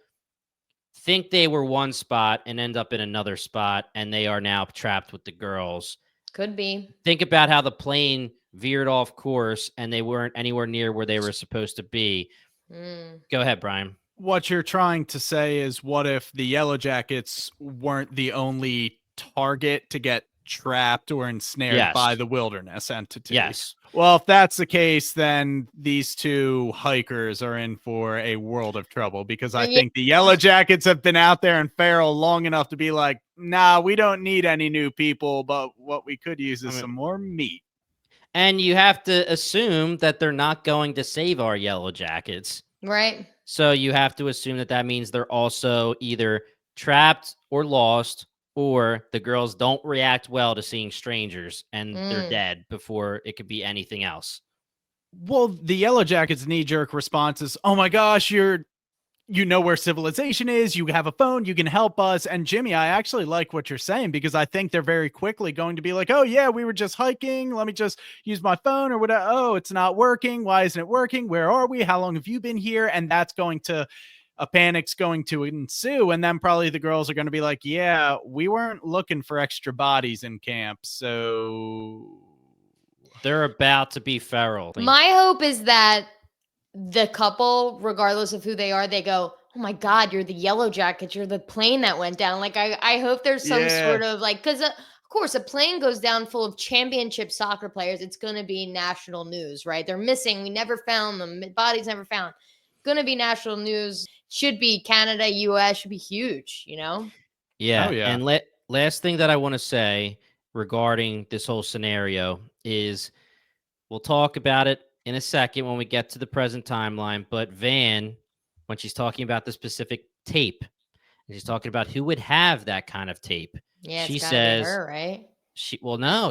think they were one spot and end up in another spot and they are now trapped with the girls? Could be. Think about how the plane veered off course and they weren't anywhere near where they were supposed to be. Go ahead, Brian. What you're trying to say is, what if the Yellowjackets weren't the only target to get trapped or ensnared by the wilderness entity? Yes. Well, if that's the case, then these 2 hikers are in for a world of trouble, because I think the Yellowjackets have been out there in feral long enough to be like, nah, we don't need any new people, but what we could use is some more meat. And you have to assume that they're not going to save our Yellowjackets. Right. So you have to assume that means they're also either trapped or lost, or the girls don't react well to seeing strangers and they're dead before it could be anything else. Well, the Yellowjackets' knee-jerk response is, oh my gosh, you know where civilization is, you have a phone, you can help us. And Jimmy, I actually like what you're saying, because I think they're very quickly going to be like, oh yeah, we were just hiking, let me just use my phone or whatever. Oh, it's not working. Why isn't it working? Where are we? How long have you been here? And that's a panic's going to ensue. And then probably the girls are going to be like, yeah, we weren't looking for extra bodies in camp, so they're about to be feral. My hope is that the couple, regardless of who they are, they go, oh my God, you're the Yellowjackets. You're the plane that went down. Like, I hope there's some sort of like, because of course, a plane goes down full of championship soccer players. It's going to be national news, right? They're missing. We never found them. Bodies never found. Going to be national news. Should be Canada, US, should be huge, Yeah. Oh, yeah. And last thing that I want to say regarding this whole scenario is, we'll talk about it in a second when we get to the present timeline, but Van, when she's talking about the specific tape, And she's talking about who would have that kind of tape. Yeah, She it's gotta be says, her, right?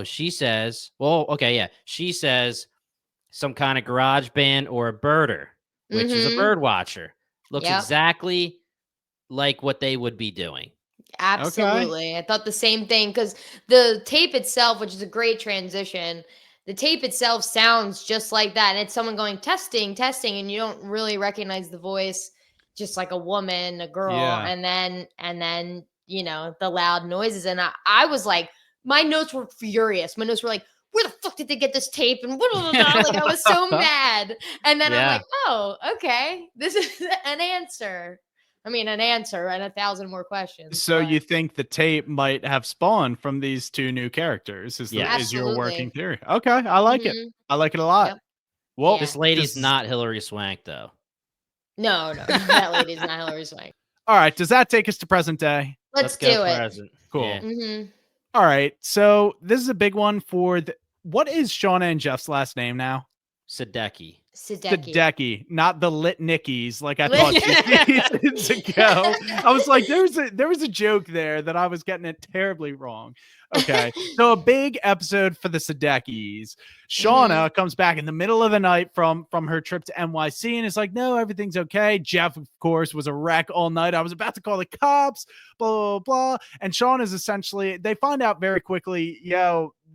she says, well, okay, yeah. She says some kind of garage band or a birder, which is a Mm-hmm. bird watcher. Looks Yep. exactly like what they would be doing. Absolutely. I thought the same thing because the tape itself, which is a great transition, the tape itself sounds just like that. And it's someone going testing, testing, and you don't really recognize the voice, just like a woman, a girl, Yeah. and then, the loud noises. And I was like, my notes were furious. My notes were like, where the fuck did they get this tape? And blah, blah, blah, blah. Like I was so mad. And then I'm Yeah. like, oh, okay. This is an answer. I mean, an answer and 1,000 more questions. So but- you think the tape might have spawned from these two new characters? Is your working Absolutely. theory? Okay, I like it. Mhm. I like it a lot. Yep. Well, Yeah. This lady's does- not Hillary Swank, though. No, that lady's not Hillary Swank. All right, does that take us to present day? Let's go do it. present. Cool. Yeah. Mm-hmm. All right, so this is a big one for what is Shauna and Jeff's last name now? Sadecki. Sadecki, not the Litnickies, like I thought 2 seasons ago. I was like, there was a joke there that I was getting it terribly wrong. Okay, so a big episode for the Sadeckis. Shauna comes back in the middle of the night from her trip to NYC and is like, no, everything's okay. Jeff, of course, was a wreck all night. I was about to call the cops, blah, blah, blah. And Shauna's essentially, they find out very quickly,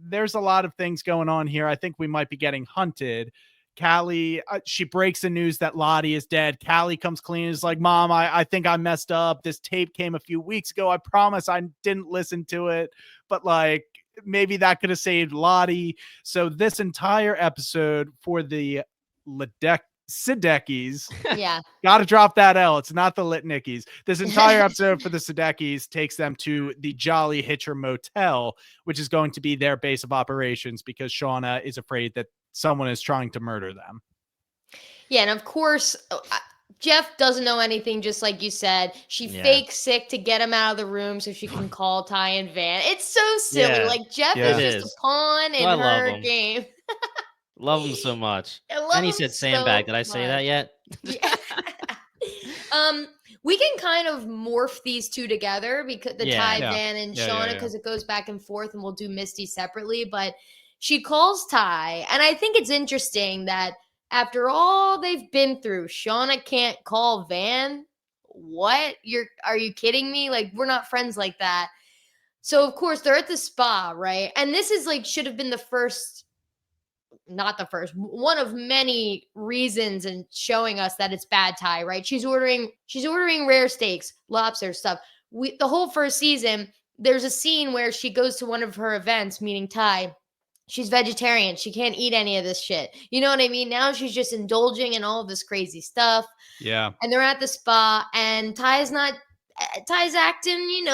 there's a lot of things going on here. I think we might be getting hunted. Callie, she breaks the news that Lottie is dead. Callie comes clean and is like, Mom, I think I messed up. This tape came a few weeks ago. I promise I didn't listen to it. But like, maybe that could have saved Lottie. So this entire episode for the Sadeckis, Yeah. gotta drop that L. It's not the Litnickies. This entire episode for the Sadeckis takes them to the Jolly Hitcher Motel, which is going to be their base of operations because Shauna is afraid that someone is trying to murder them. Yeah, and of course, Jeff doesn't know anything, just like you said. She fakes sick to get him out of the room so she can call Ty and Van. It's so silly. Yeah. Like, Jeff Yeah. is just a pawn in Well, I love her him. game. Love him so much. I love And he him said so sandbag. Did I say that much. yet? Yeah. We can kind of morph these two together because the Ty, Van, and Shauna, because it goes back and forth, and we'll do Misty separately. But she calls Ty, and I think it's interesting that after all they've been through, Shauna can't call Van. What? Are you kidding me? Like, we're not friends like that. So of course they're at the spa, right? And this is like should have been the first, not the first, one of many reasons and showing us that it's bad Ty, right? She's ordering rare steaks, lobster stuff. The whole first season, there's a scene where she goes to one of her events, meeting Ty. She's vegetarian. She can't eat any of this shit. You know what I mean? Now she's just indulging in all of this crazy stuff. Yeah. And they're at the spa, and Ty's acting,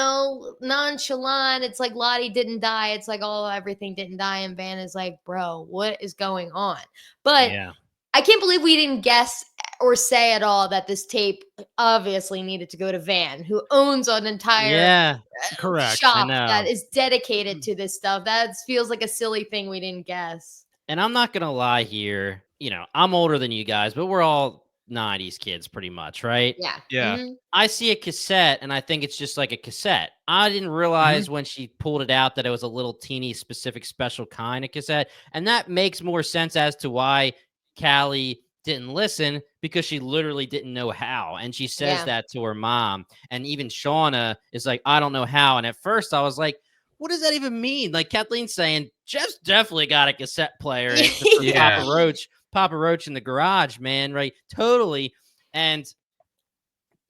nonchalant. It's like Lottie didn't die. It's like, oh, everything didn't die. And Van is like, bro, what is going on? But I can't believe we didn't guess or say at all that this tape obviously needed to go to Van, who owns an entire correct shop that is dedicated to this stuff. That feels like a silly thing we didn't guess. And I'm not going to lie here. I'm older than you guys, but we're all 90s kids pretty much, right? Yeah. Yeah. Mm-hmm. I see a cassette and I think it's just like a cassette. I didn't realize when she pulled it out that it was a little teeny specific special kind of cassette. And that makes more sense as to why Callie didn't listen, because she literally didn't know how. And she says that to her mom. And even Shauna is like, I don't know how. And at first I was like, what does that even mean? Like Kathleen's saying, Jeff's definitely got a cassette player. Papa Roach in the garage, man. Right. Totally. And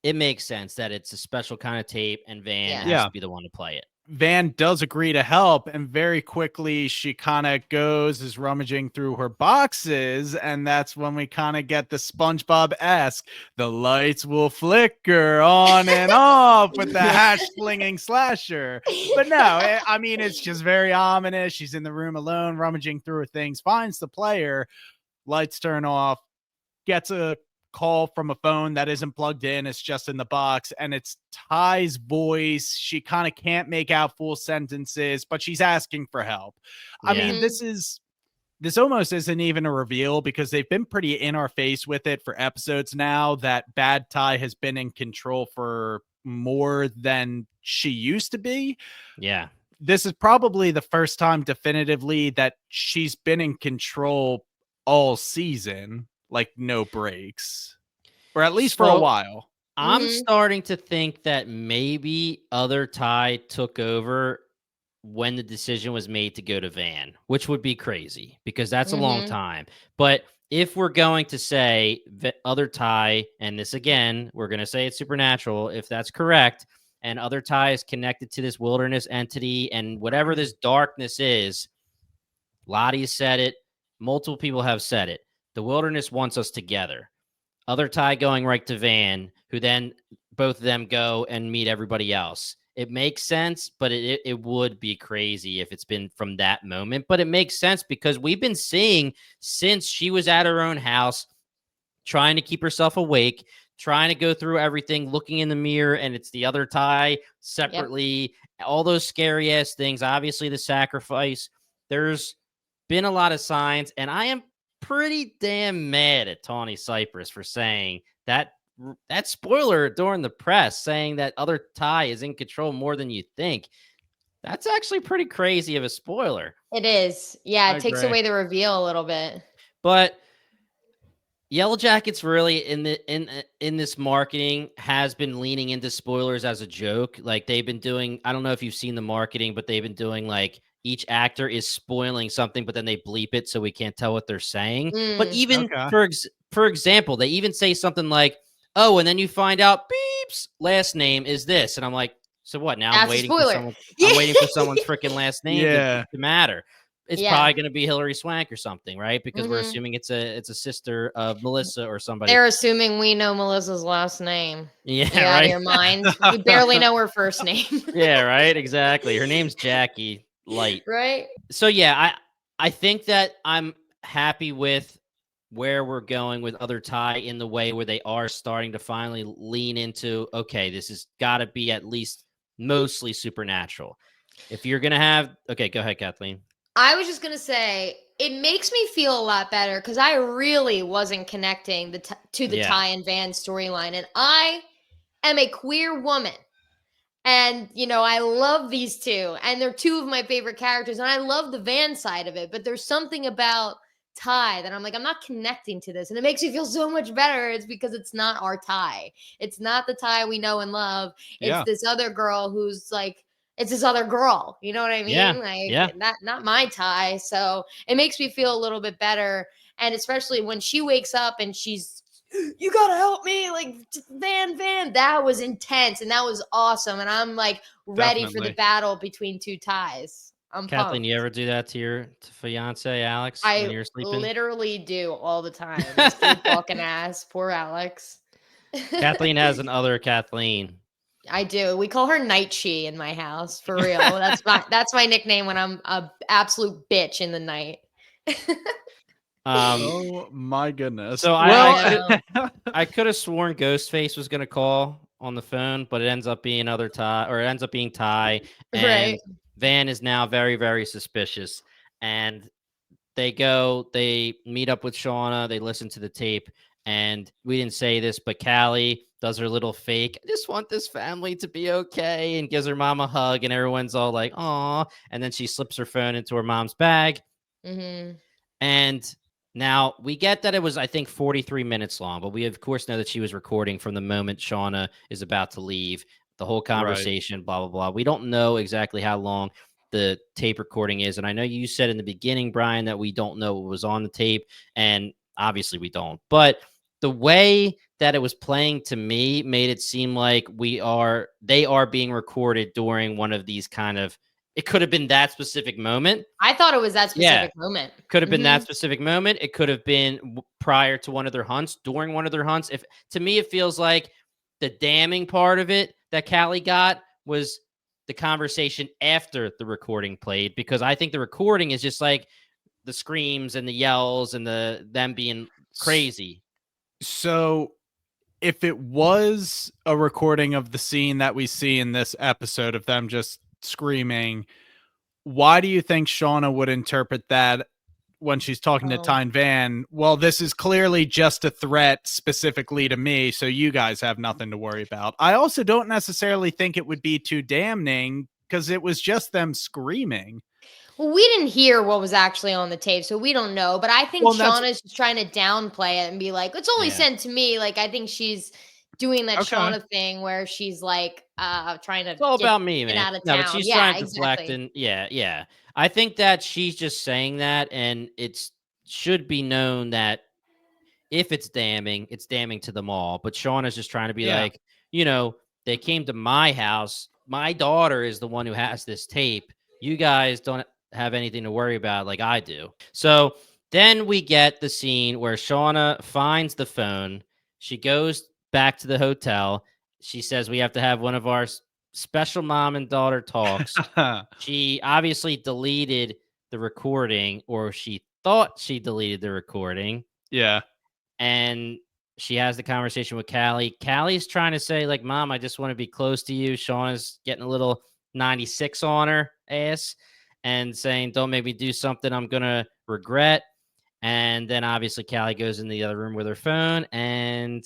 it makes sense that it's a special kind of tape and Van has to be the one to play it. Van does agree to help, and very quickly she kind of is rummaging through her boxes, and that's when we kind of get the SpongeBob-esque, the lights will flicker on and off with the hash-flinging slasher. But no, I mean, it's just very ominous. She's in the room alone, rummaging through her things, finds the player, lights turn off, gets a call from a phone that isn't plugged in. It's just in the box, and it's Ty's voice. She kind of can't make out full sentences, but she's asking for help. I mean, this almost isn't even a reveal, because they've been pretty in our face with it for episodes now, that bad Ty has been in control for more than she used to be. Yeah. This is probably the first time definitively that she's been in control all season, like no breaks, or at least for a So, while. I'm Mhm. starting to think that maybe other Ty took over when the decision was made to go to Van, which would be crazy because that's a long Mhm. time. But if we're going to say other Ty, and this again, we're going to say it's supernatural, if that's correct, and other Ty is connected to this wilderness entity and whatever this darkness is, Lottie said it, multiple people have said it. The wilderness wants us together. Other Ty going right to Van, who then both of them go and meet everybody else. It makes sense, but it would be crazy if it's been from that moment. But it makes sense because we've been seeing since she was at her own house, trying to keep herself awake, trying to go through everything, looking in the mirror, and it's the other Ty separately, all those scary ass things. Obviously, the sacrifice. There's been a lot of signs, and I am pretty damn mad at Tawny Cypress for saying that spoiler during the press, saying that other Ty is in control more than you think. That's actually pretty crazy of a spoiler. It is. Yeah, I it takes agree. away the reveal a little bit. But Yellowjackets really in this marketing has been leaning into spoilers as a joke. Like they've been doing, I don't know if you've seen the marketing, but they've been doing like each actor is spoiling something, but then they bleep it so we can't tell what they're saying. But Mm. even Okay. for example, they even say something like, "Oh, and then you find out beeps last name is this," and I'm like, "So what? Now That's a spoiler. I'm waiting for someone's freaking last name Yeah. to matter." It's Yeah. probably going to be Hillary Swank or something, right? Because we're Mhm. assuming it's a sister of Melissa or somebody. They're assuming we know Melissa's last name. Yeah, You out of right. your mind? We barely know her first name. Yeah, right. Exactly. Her name's Jackie Light. Right? So yeah, I think that I'm happy with where we're going with other Ty in the way where they are starting to finally lean into, okay, this has got to be at least mostly supernatural. If you're gonna have, okay, go ahead, Kathleen. I was just gonna say it makes me feel a lot better because I really wasn't connecting to the Yeah. Ty and Van storyline, and I am a queer woman, and I love these two, and they're two of my favorite characters, and I love the Van side of it. But there's something about Ty that I'm like, I'm not connecting to this, and it makes me feel so much better. It's because it's not our Ty. It's not the Ty we know and love. It's Yeah. this other girl who's like, it's this other girl. You know what I mean? Yeah. Like, Yeah. not my Ty. So it makes me feel a little bit better. And especially when she wakes up and she's, you gotta help me, like Van. That was intense and that was awesome. And I'm like ready for the Definitely. battle between two Ties. I'm Kathleen, pumped. you ever do that to your fiance Alex when I you're sleeping? literally do all the time. Sleepwalking ass, poor Alex. Kathleen has an other Kathleen. I do. We call her Night She in my house for real. That's my nickname when I'm a absolute bitch in the night. Oh my goodness. So I I could have sworn Ghostface was gonna call on the phone, but it ends up being other Ty, or it ends up being Ty, and Right. Van is now very, very suspicious. And they meet up with Shauna, they listen to the tape, and we didn't say this, but Callie does her little fake, I just want this family to be okay, and gives her mom a hug, and everyone's all like, aw, and then she slips her phone into her mom's bag. Mm-hmm. And now we get that it was, I think, 43 minutes long, but we of course know that she was recording from the moment Shauna is about to leave, the whole conversation, blah, blah, blah. We don't know exactly how long the tape recording is. And I know you said in the beginning, Brian, that we don't know what was on the tape. And obviously we don't. But the way that it was playing to me made it seem like they are being recorded during one of these kind of, it could have been that specific moment. I thought it was that Yeah. specific moment. Could have been that specific moment. It could have been prior to one of their hunts, during one of their hunts. If to me, it feels like the damning part of it that Callie got was the conversation after the recording played, because I think the recording is just like the screams and the yells and them being crazy. So if it was a recording of the scene that we see in this episode of them just screaming, why do you think Shauna would interpret that when she's talking to Oh. Tyne Van, well, this is clearly just a threat specifically to me, so you guys have nothing to worry about. I also don't necessarily think it would be too damning because it was just them screaming. Well, we didn't hear what was actually on the tape, so we don't know. But I think Well, that's Shauna's just trying to downplay it and be like, "It's only Yeah. sent to me." Like, I think she's doing that Okay. Shauna thing where she's like, trying to It's all get about me, man. out of No, but town. she's Yeah, trying to deflect, exactly. and yeah. I think that she's just saying that, and it's should be known that if it's damning to them all. But Shauna's just trying to be yeah. like, they came to my house. My daughter is the one who has this tape. You guys don't have anything to worry about like I do. So then we get the scene where Shauna finds the phone. She goes back to the hotel. She says, we have to have one of our special mom and daughter talks. She obviously deleted the recording, or she thought she deleted the recording, Yeah. and she has the conversation with Callie. Callie's trying to say, like, Mom, I just want to be close to you. Shauna's getting a little 96 on her ass and saying, don't make me do something I'm going to regret. And then obviously Callie goes in the other room with her phone, and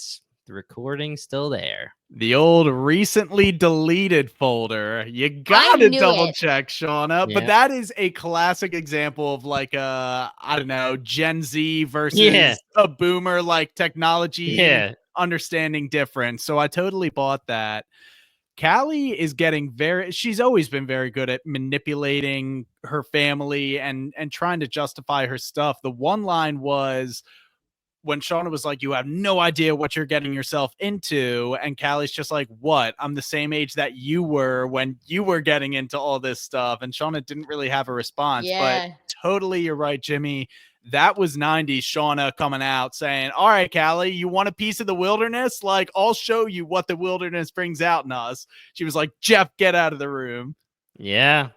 the recording's still there. The old recently deleted folder. You I gotta knew double it. check, Shauna. But Yeah. that is a classic example of like I don't know, Gen Z versus Yeah. a boomer like technology Yeah. understanding difference. So I totally bought that. Callie is getting she's always been very good at manipulating her family and trying to justify her stuff. The one line was when Shauna was like, you have no idea what you're getting yourself into. And Callie's just like, what? I'm the same age that you were when you were getting into all this stuff. And Shauna didn't really have a response, but Yeah. totally, you're right, Jimmy. That was 90s Shauna coming out saying, all right, Callie, you want a piece of the wilderness? Like, I'll show you what the wilderness brings out in us. She was like, Jeff, get out of the room. Yeah.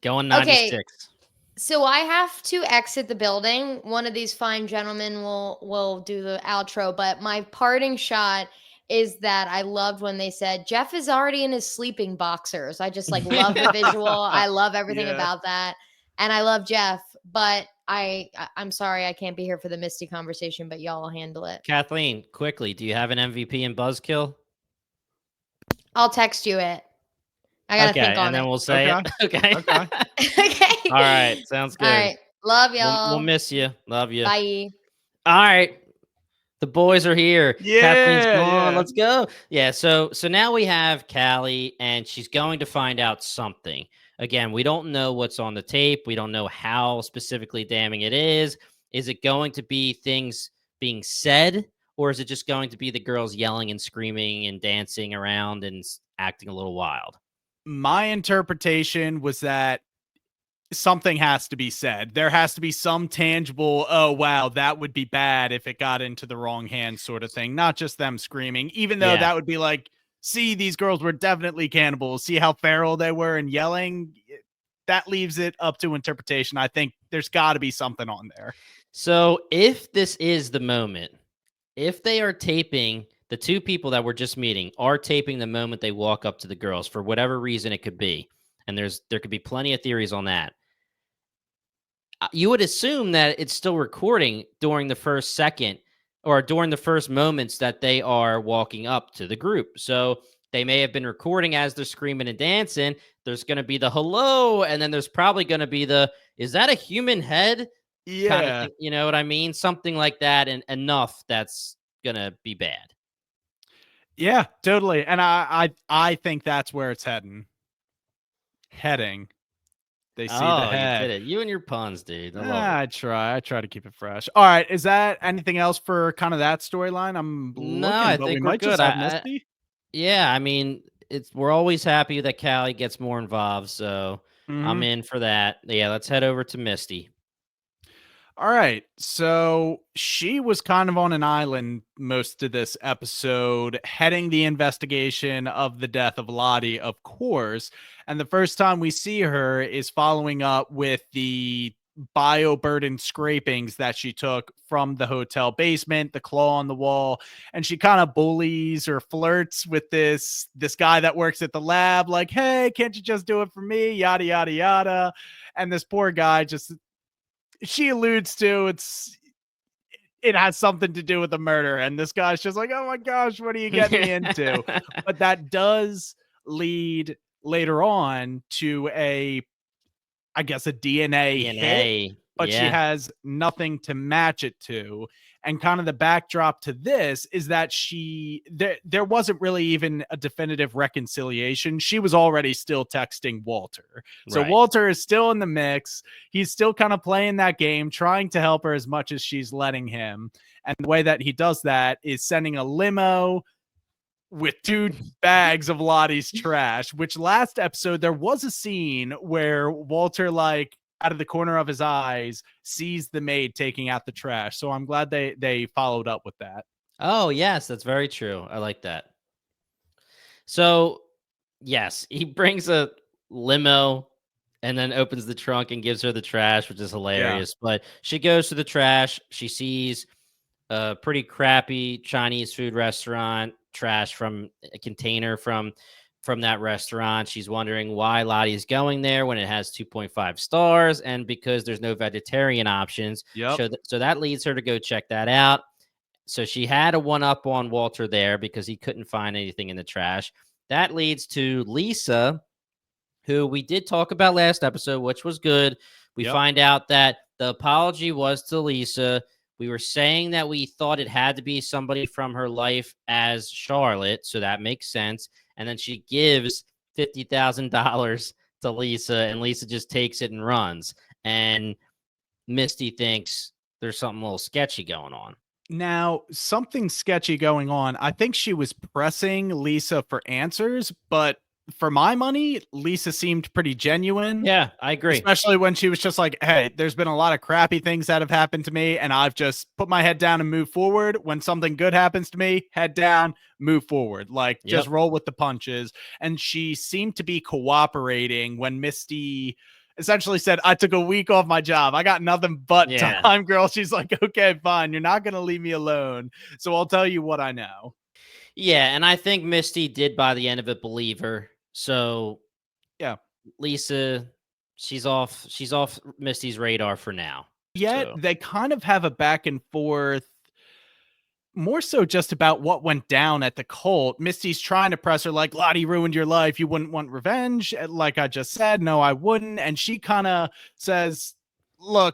Going Okay. 96. So I have to exit the building. One of these fine gentlemen will do the outro, but my parting shot is that I loved when they said Jeff is already in his sleeping boxers. I just like love the visual. I love everything Yeah. about that. And I love Jeff, but I'm sorry I can't be here for the Misty conversation, but y'all will handle it. Kathleen, quickly, do you have an MVP in Buzzkill? I'll text you it. I gotta think on and then it. we'll say Okay. it. Okay. Okay. Okay. All right. Sounds good. All right. Love We'll y'all. miss you. Love you. Bye. All right. The boys are here. Kathleen's Yeah. gone. Yeah. Let's go. Yeah. So now we have Callie, and she's going to find out something. Again, we don't know what's on the tape. We don't know how specifically damning it is. Is it going to be things being said, or is it just going to be the girls yelling and screaming and dancing around and acting a little wild? My interpretation was that something has to be said. There has to be some tangible, oh, wow, that would be bad if it got into the wrong hands sort of thing. Not just them screaming, even though Yeah. that would be like, see, these girls were definitely cannibals. See how feral they were and yelling. That leaves it up to interpretation. I think there's got to be something on there. So if this is the moment, if they are taping, the two people that we're just meeting are taping the moment they walk up to the girls for whatever reason it could be, and there could be plenty of theories on that. You would assume that it's still recording during the first second or during the first moments that they are walking up to the group. So they may have been recording as they're screaming and dancing. There's going to be the hello, and then there's probably going to be the, is that a human head? Yeah. Kind of thing, you know what I mean? Something like that, and enough that's going to be bad. Yeah, totally. And I think that's where it's heading. They see the You head. did it. You and your puns, dude. I love it. I try to keep it fresh. All right. Is that anything else for kind of that storyline? I'm No, looking, I but we think we're might good. just have Misty. Yeah, I mean, we're always happy that Callie gets more involved, so I'm in for that. Yeah, let's head over to Misty. All right. So she was kind of on an island most of this episode, heading the investigation of the death of Lottie, of course. And the first time we see her is following up with the bioburden scrapings that she took from the hotel basement, the claw on the wall, and she kind of bullies or flirts with this guy that works at the lab, like, hey, can't you just do it for me, yada yada yada. And this poor guy just she alludes to it has something to do with the murder. And this guy's just like, oh my gosh, what are you getting me into? But that does lead later on to I guess, a DNA hit, but she yeah. has nothing to match it to. And kind of the backdrop to this is that there wasn't really even a definitive reconciliation. She was already still texting Walter. So Right. Walter is still in the mix. He's still kind of playing that game, trying to help her as much as she's letting him. And the way that he does that is sending a limo with 2 bags of Lottie's trash, which last episode there was a scene where Walter, like, out of the corner of his eyes, sees the maid taking out the trash. So I'm glad they followed up with that. Oh, yes, that's very true. I like that. So, yes, he brings a limo and then opens the trunk and gives her the trash, which is hilarious. But she goes to the trash. She sees a pretty crappy Chinese food restaurant trash from a container from that restaurant. She's wondering why Lottie's going there when it has 2.5 stars, and because there's no vegetarian options. Yep. So that leads her to go check that out. So she had a one up on Walter there because he couldn't find anything in the trash. That leads to Lisa, who we did talk about last episode, which was good. We find out that the apology was to Lisa. We were saying that we thought it had to be somebody from her life as Charlotte, so that makes sense. And then she gives $50,000 to Lisa, and Lisa just takes it and runs. And Misty thinks there's something a little sketchy going on. Now, something sketchy going on. I think she was pressing Lisa for answers, but for my money, Lisa seemed pretty genuine. Yeah, I agree. Especially when she was just like, hey, there's been a lot of crappy things that have happened to me, and I've just put my head down and moved forward. When something good happens to me, head down, move forward. Like, just roll with the punches. And she seemed to be cooperating when Misty essentially said, I took a week off my job. I got nothing but time, girl. She's like, okay, fine. You're not going to leave me alone. So I'll tell you what I know. Yeah, and I think Misty did by the end of it believe her. So yeah, Lisa, she's off Misty's radar for now. Yet they kind of have a back and forth, more so just about what went down at the cult. Misty's trying to press her like, Lottie ruined your life. You wouldn't want revenge. Like I just said, no, I wouldn't. And she kind of says, look,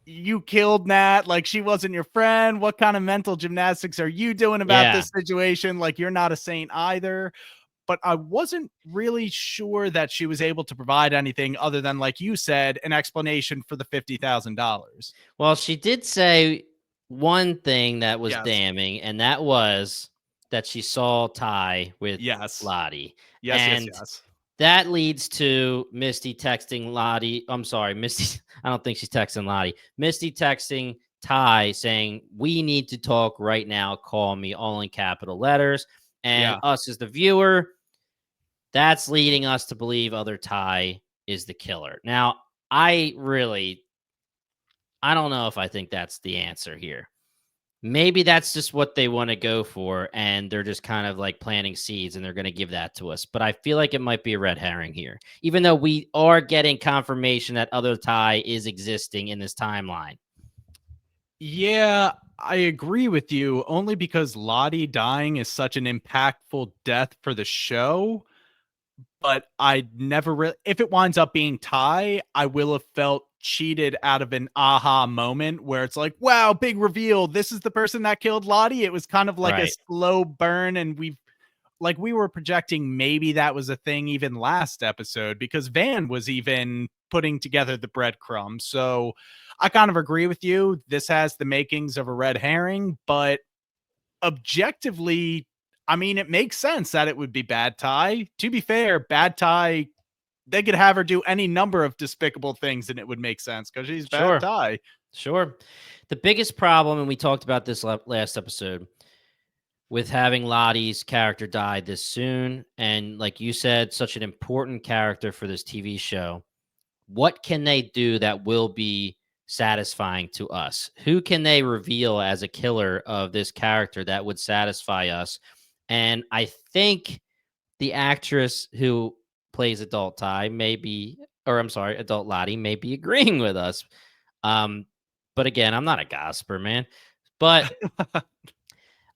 you killed Nat. Like, she wasn't your friend. What kind of mental gymnastics are you doing about this situation? Like, you're not a saint either. But I wasn't really sure that she was able to provide anything other than, like you said, an explanation for the $50,000. Well, she did say one thing that was damning, and that was that she saw Ty with Lottie. Yes. That leads to Misty texting Lottie. I'm sorry, Misty. I don't think she's texting Lottie. Misty texting Ty saying, we need to talk right now. Call me, all in capital letters. And us as the viewer, that's leading us to believe other Ty is the killer. Now, I don't know if I think that's the answer here. Maybe that's just what they want to go for, and they're just kind of like planting seeds, and they're going to give that to us. But I feel like it might be a red herring here, even though we are getting confirmation that other Ty is existing in this timeline. Yeah, I agree with you, only because Lottie dying is such an impactful death for the show. But I never really, if it winds up being Ty, I will have felt cheated out of an aha moment where it's like, wow, big reveal. This is the person that killed Lottie. It was kind of like a slow burn. And we were projecting maybe that was a thing even last episode, because Van was even putting together the breadcrumbs. So I kind of agree with you. This has the makings of a red herring, but objectively, I mean, it makes sense that it would be Bad Ty. To be fair, Bad Ty, they could have her do any number of despicable things and it would make sense because she's Bad Ty. Sure. The biggest problem, and we talked about this last episode, with having Lottie's character die this soon, and like you said, such an important character for this TV show, what can they do that will be satisfying to us? Who can they reveal as a killer of this character that would satisfy us? And I think the actress who plays adult Lottie may be agreeing with us. But again, I'm not a gossiper, man. But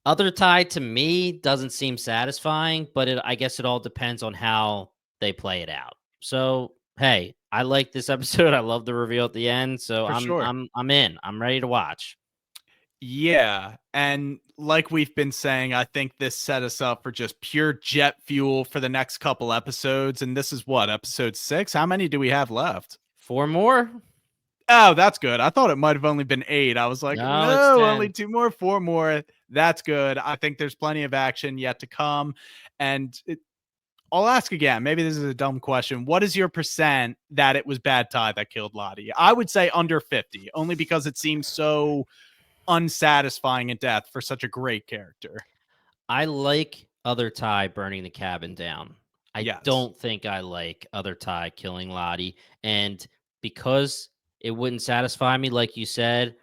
other tie to me doesn't seem satisfying, but I guess it all depends on how they play it out. So hey, I like this episode. I love the reveal at the end. So For I'm sure. I'm in. I'm ready to watch. Yeah, and like we've been saying, I think this set us up for just pure jet fuel for the next couple episodes. And this is what, episode 6? How many do we have left? 4 more? Oh, that's good. I thought it might have only been 8. I was like, No, it's no, 10. only 2 more, 4 more. That's good. I think there's plenty of action yet to come. And I'll ask again. Maybe this is a dumb question. What is your percent that it was Bad Tie that killed Lottie? I would say under 50, only because it seems so unsatisfying in death for such a great character. I like Other Ty burning the cabin down. I Yes. don't think I like Other Ty killing Lottie. And because it wouldn't satisfy me, like you said,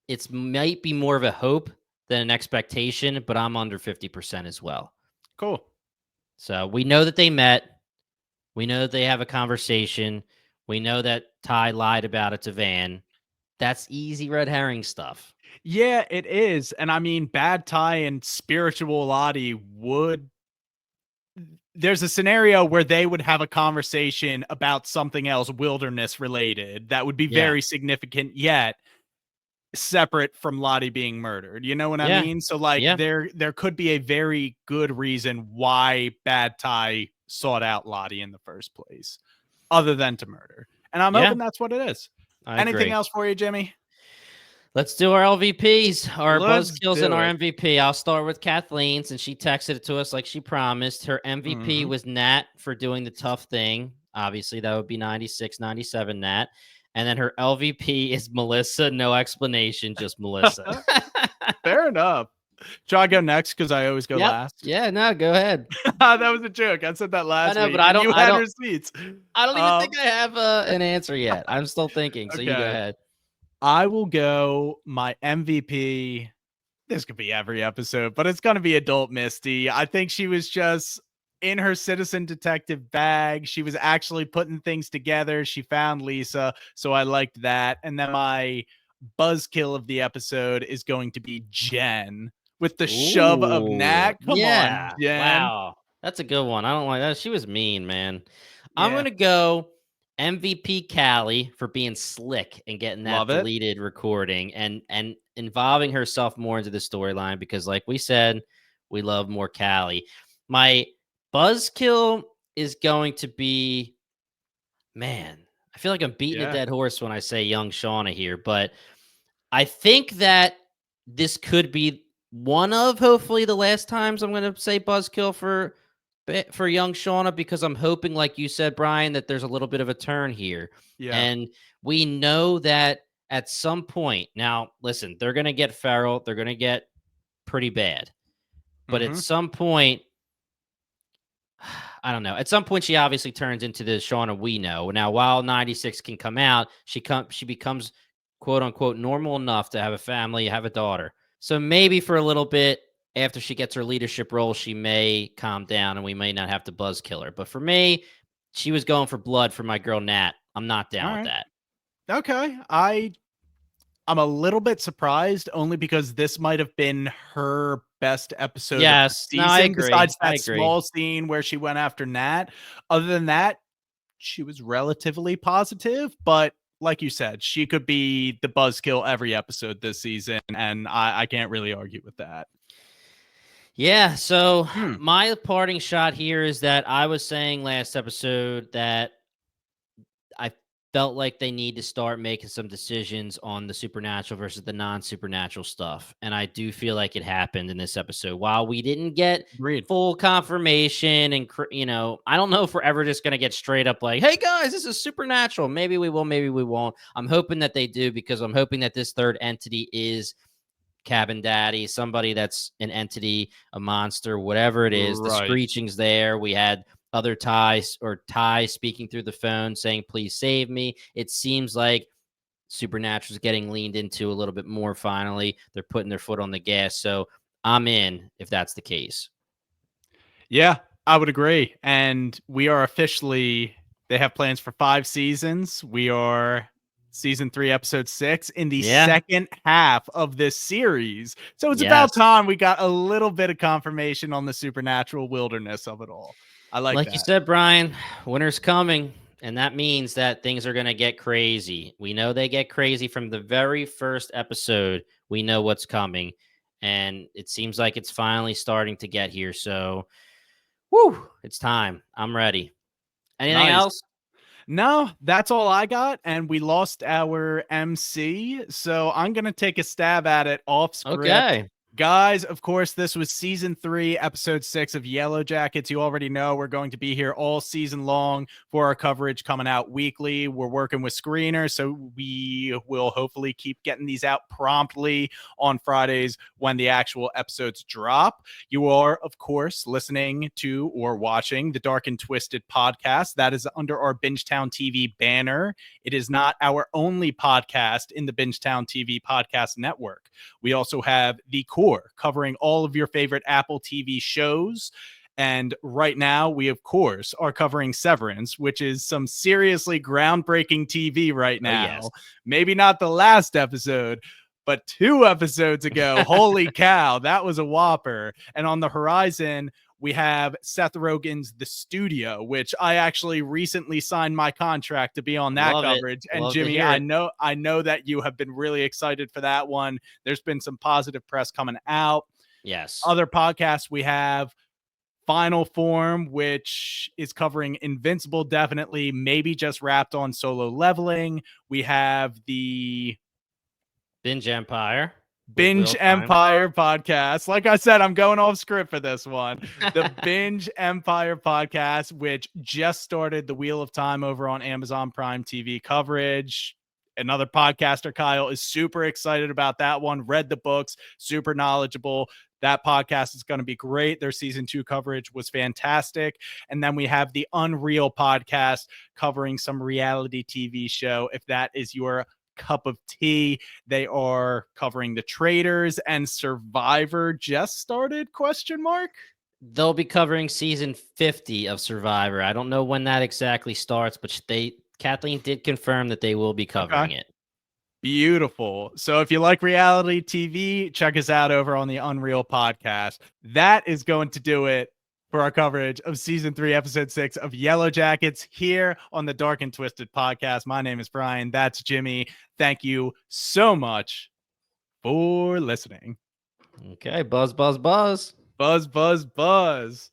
it might be more of a hope than an expectation, but I'm under 50% as well. Cool. So we know that they met. We know that they have a conversation. We know that Ty lied about it to Van. That's easy red herring stuff. Yeah, it is. And I mean, Bad Tie and Spiritual Lottie would. There's a scenario where they would have a conversation about something else wilderness related that would be very significant, yet separate from Lottie being murdered. You know what I mean? So like there could be a very good reason why Bad Tie sought out Lottie in the first place, other than to murder. And I'm hoping that's what it is. Anything else for you, Jimmy? Let's do our LVPs, our Let's buzzkills, and do our it. MVP. I'll start with Kathleen since she texted it to us like she promised. Her MVP was Nat for doing the tough thing. Obviously, that would be 96, 97 Nat. And then her LVP is Melissa. No explanation, just Melissa. Fair enough. Should I go next because I always go last? Yeah, no, go ahead. That was a joke. I said that last week. But I don't. You had receipts. I don't even think I have an answer yet. I'm still thinking. So you go ahead. I will go my MVP. This could be every episode, but it's going to be adult Misty. I think she was just in her citizen detective bag. She was actually putting things together. She found Lisa. So I liked that. And then my buzzkill of the episode is going to be Jen with the shove of Nat. Come on, Jen. Wow. That's a good one. I don't like that. She was mean, man. I'm going to go MVP Callie for being slick and getting that deleted recording and involving herself more into the storyline because, like we said, we love more Callie. My buzzkill is going to be, man, I feel like I'm beating a dead horse when I say young Shauna here, but I think that this could be one of hopefully the last times I'm going to say buzzkill for young Shauna because I'm hoping, like you said, Brian, that there's a little bit of a turn here. Yeah. And we know that at some point, now, listen, they're going to get feral. They're going to get pretty bad. But at some point, I don't know. At some point, she obviously turns into the Shauna we know. Now, while 96 can come out, she becomes, quote unquote, normal enough to have a family, have a daughter. So maybe for a little bit, after she gets her leadership role, she may calm down and we may not have to buzz kill her. But for me, she was going for blood for my girl Nat. I'm not down with that. Okay. I'm a little bit surprised only because this might have been her best episode of the season. I agree. Besides that small scene where she went after Nat. Other than that, she was relatively positive, but like you said, she could be the buzzkill every episode this season, and I can't really argue with that. Yeah, so my parting shot here is that I was saying last episode that I felt like they need to start making some decisions on the supernatural versus the non-supernatural stuff. And I do feel like it happened in this episode. While we didn't get full confirmation and, I don't know if we're ever just going to get straight up like, hey guys, this is supernatural. Maybe we will, maybe we won't. I'm hoping that they do because I'm hoping that this third entity is Cabin Daddy, somebody that's an entity, a monster, whatever it is. The screeching's there. We had other Ty speaking through the phone saying, please save me. It seems like Supernatural's getting leaned into a little bit more finally. They're putting their foot on the gas. So I'm in if that's the case. Yeah, I would agree. And we are officially, they have plans for 5 seasons. We are season 3, episode 6 in the Yeah. second half of this series. So it's Yes. about time we got a little bit of confirmation on the supernatural wilderness of it all. I like you that. said, Brian, winter's coming, and that means that things are going to get crazy. We know they get crazy from the very first episode. We know what's coming, and it seems like it's finally starting to get here. So, whoo, it's time. I'm ready. Anything Nice. else? No, that's all I got. And we lost our MC. So I'm going to take a stab at it off script. Okay. Guys, of course, this was season 3, episode 6 of Yellowjackets. You already know we're going to be here all season long for our coverage coming out weekly. We're working with screeners, so we will hopefully keep getting these out promptly on Fridays when the actual episodes drop. You are, of course, listening to or watching the Dark and Twisted podcast. That is under our Bingetown TV banner. It is not our only podcast in the Bingetown TV podcast network. We also have the Core, covering all of your favorite Apple TV shows. And right now, we, of course, are covering Severance, which is some seriously groundbreaking TV right now. Oh, yes. Maybe not the last episode, but 2 episodes ago. Holy cow, that was a whopper. And on the horizon, we have Seth Rogen's The Studio, which I actually recently signed my contract to be on that coverage. And Love Jimmy, I know that you have been really excited for that one. There's been some positive press coming out. Yes. Other podcasts we have Final Form, which is covering Invincible, definitely, maybe just wrapped on Solo Leveling. We have the Binge Empire podcast. Like I said, I'm going off script for this one. The Binge Empire podcast, which just started the Wheel of Time over on Amazon Prime TV coverage. Another podcaster, Kyle, is super excited about that one. Read the books, super knowledgeable. That podcast is going to be great. Their season 2 coverage was fantastic. And then we have the Unreal podcast covering some reality TV show. If that is your cup of tea, they are covering The Traitors, and Survivor just started, ? They'll be covering season 50 of Survivor. I don't know when that exactly starts, but Kathleen did confirm that they will be covering it. Beautiful. So if you like reality TV, check us out over on the Unreal podcast. That is going to do it for our coverage of season 3, episode 6 of Yellowjackets here on the Dark and Twisted podcast. My name is Brian. That's Jimmy. Thank you so much for listening. Okay. Buzz, buzz, buzz. Buzz, buzz, buzz.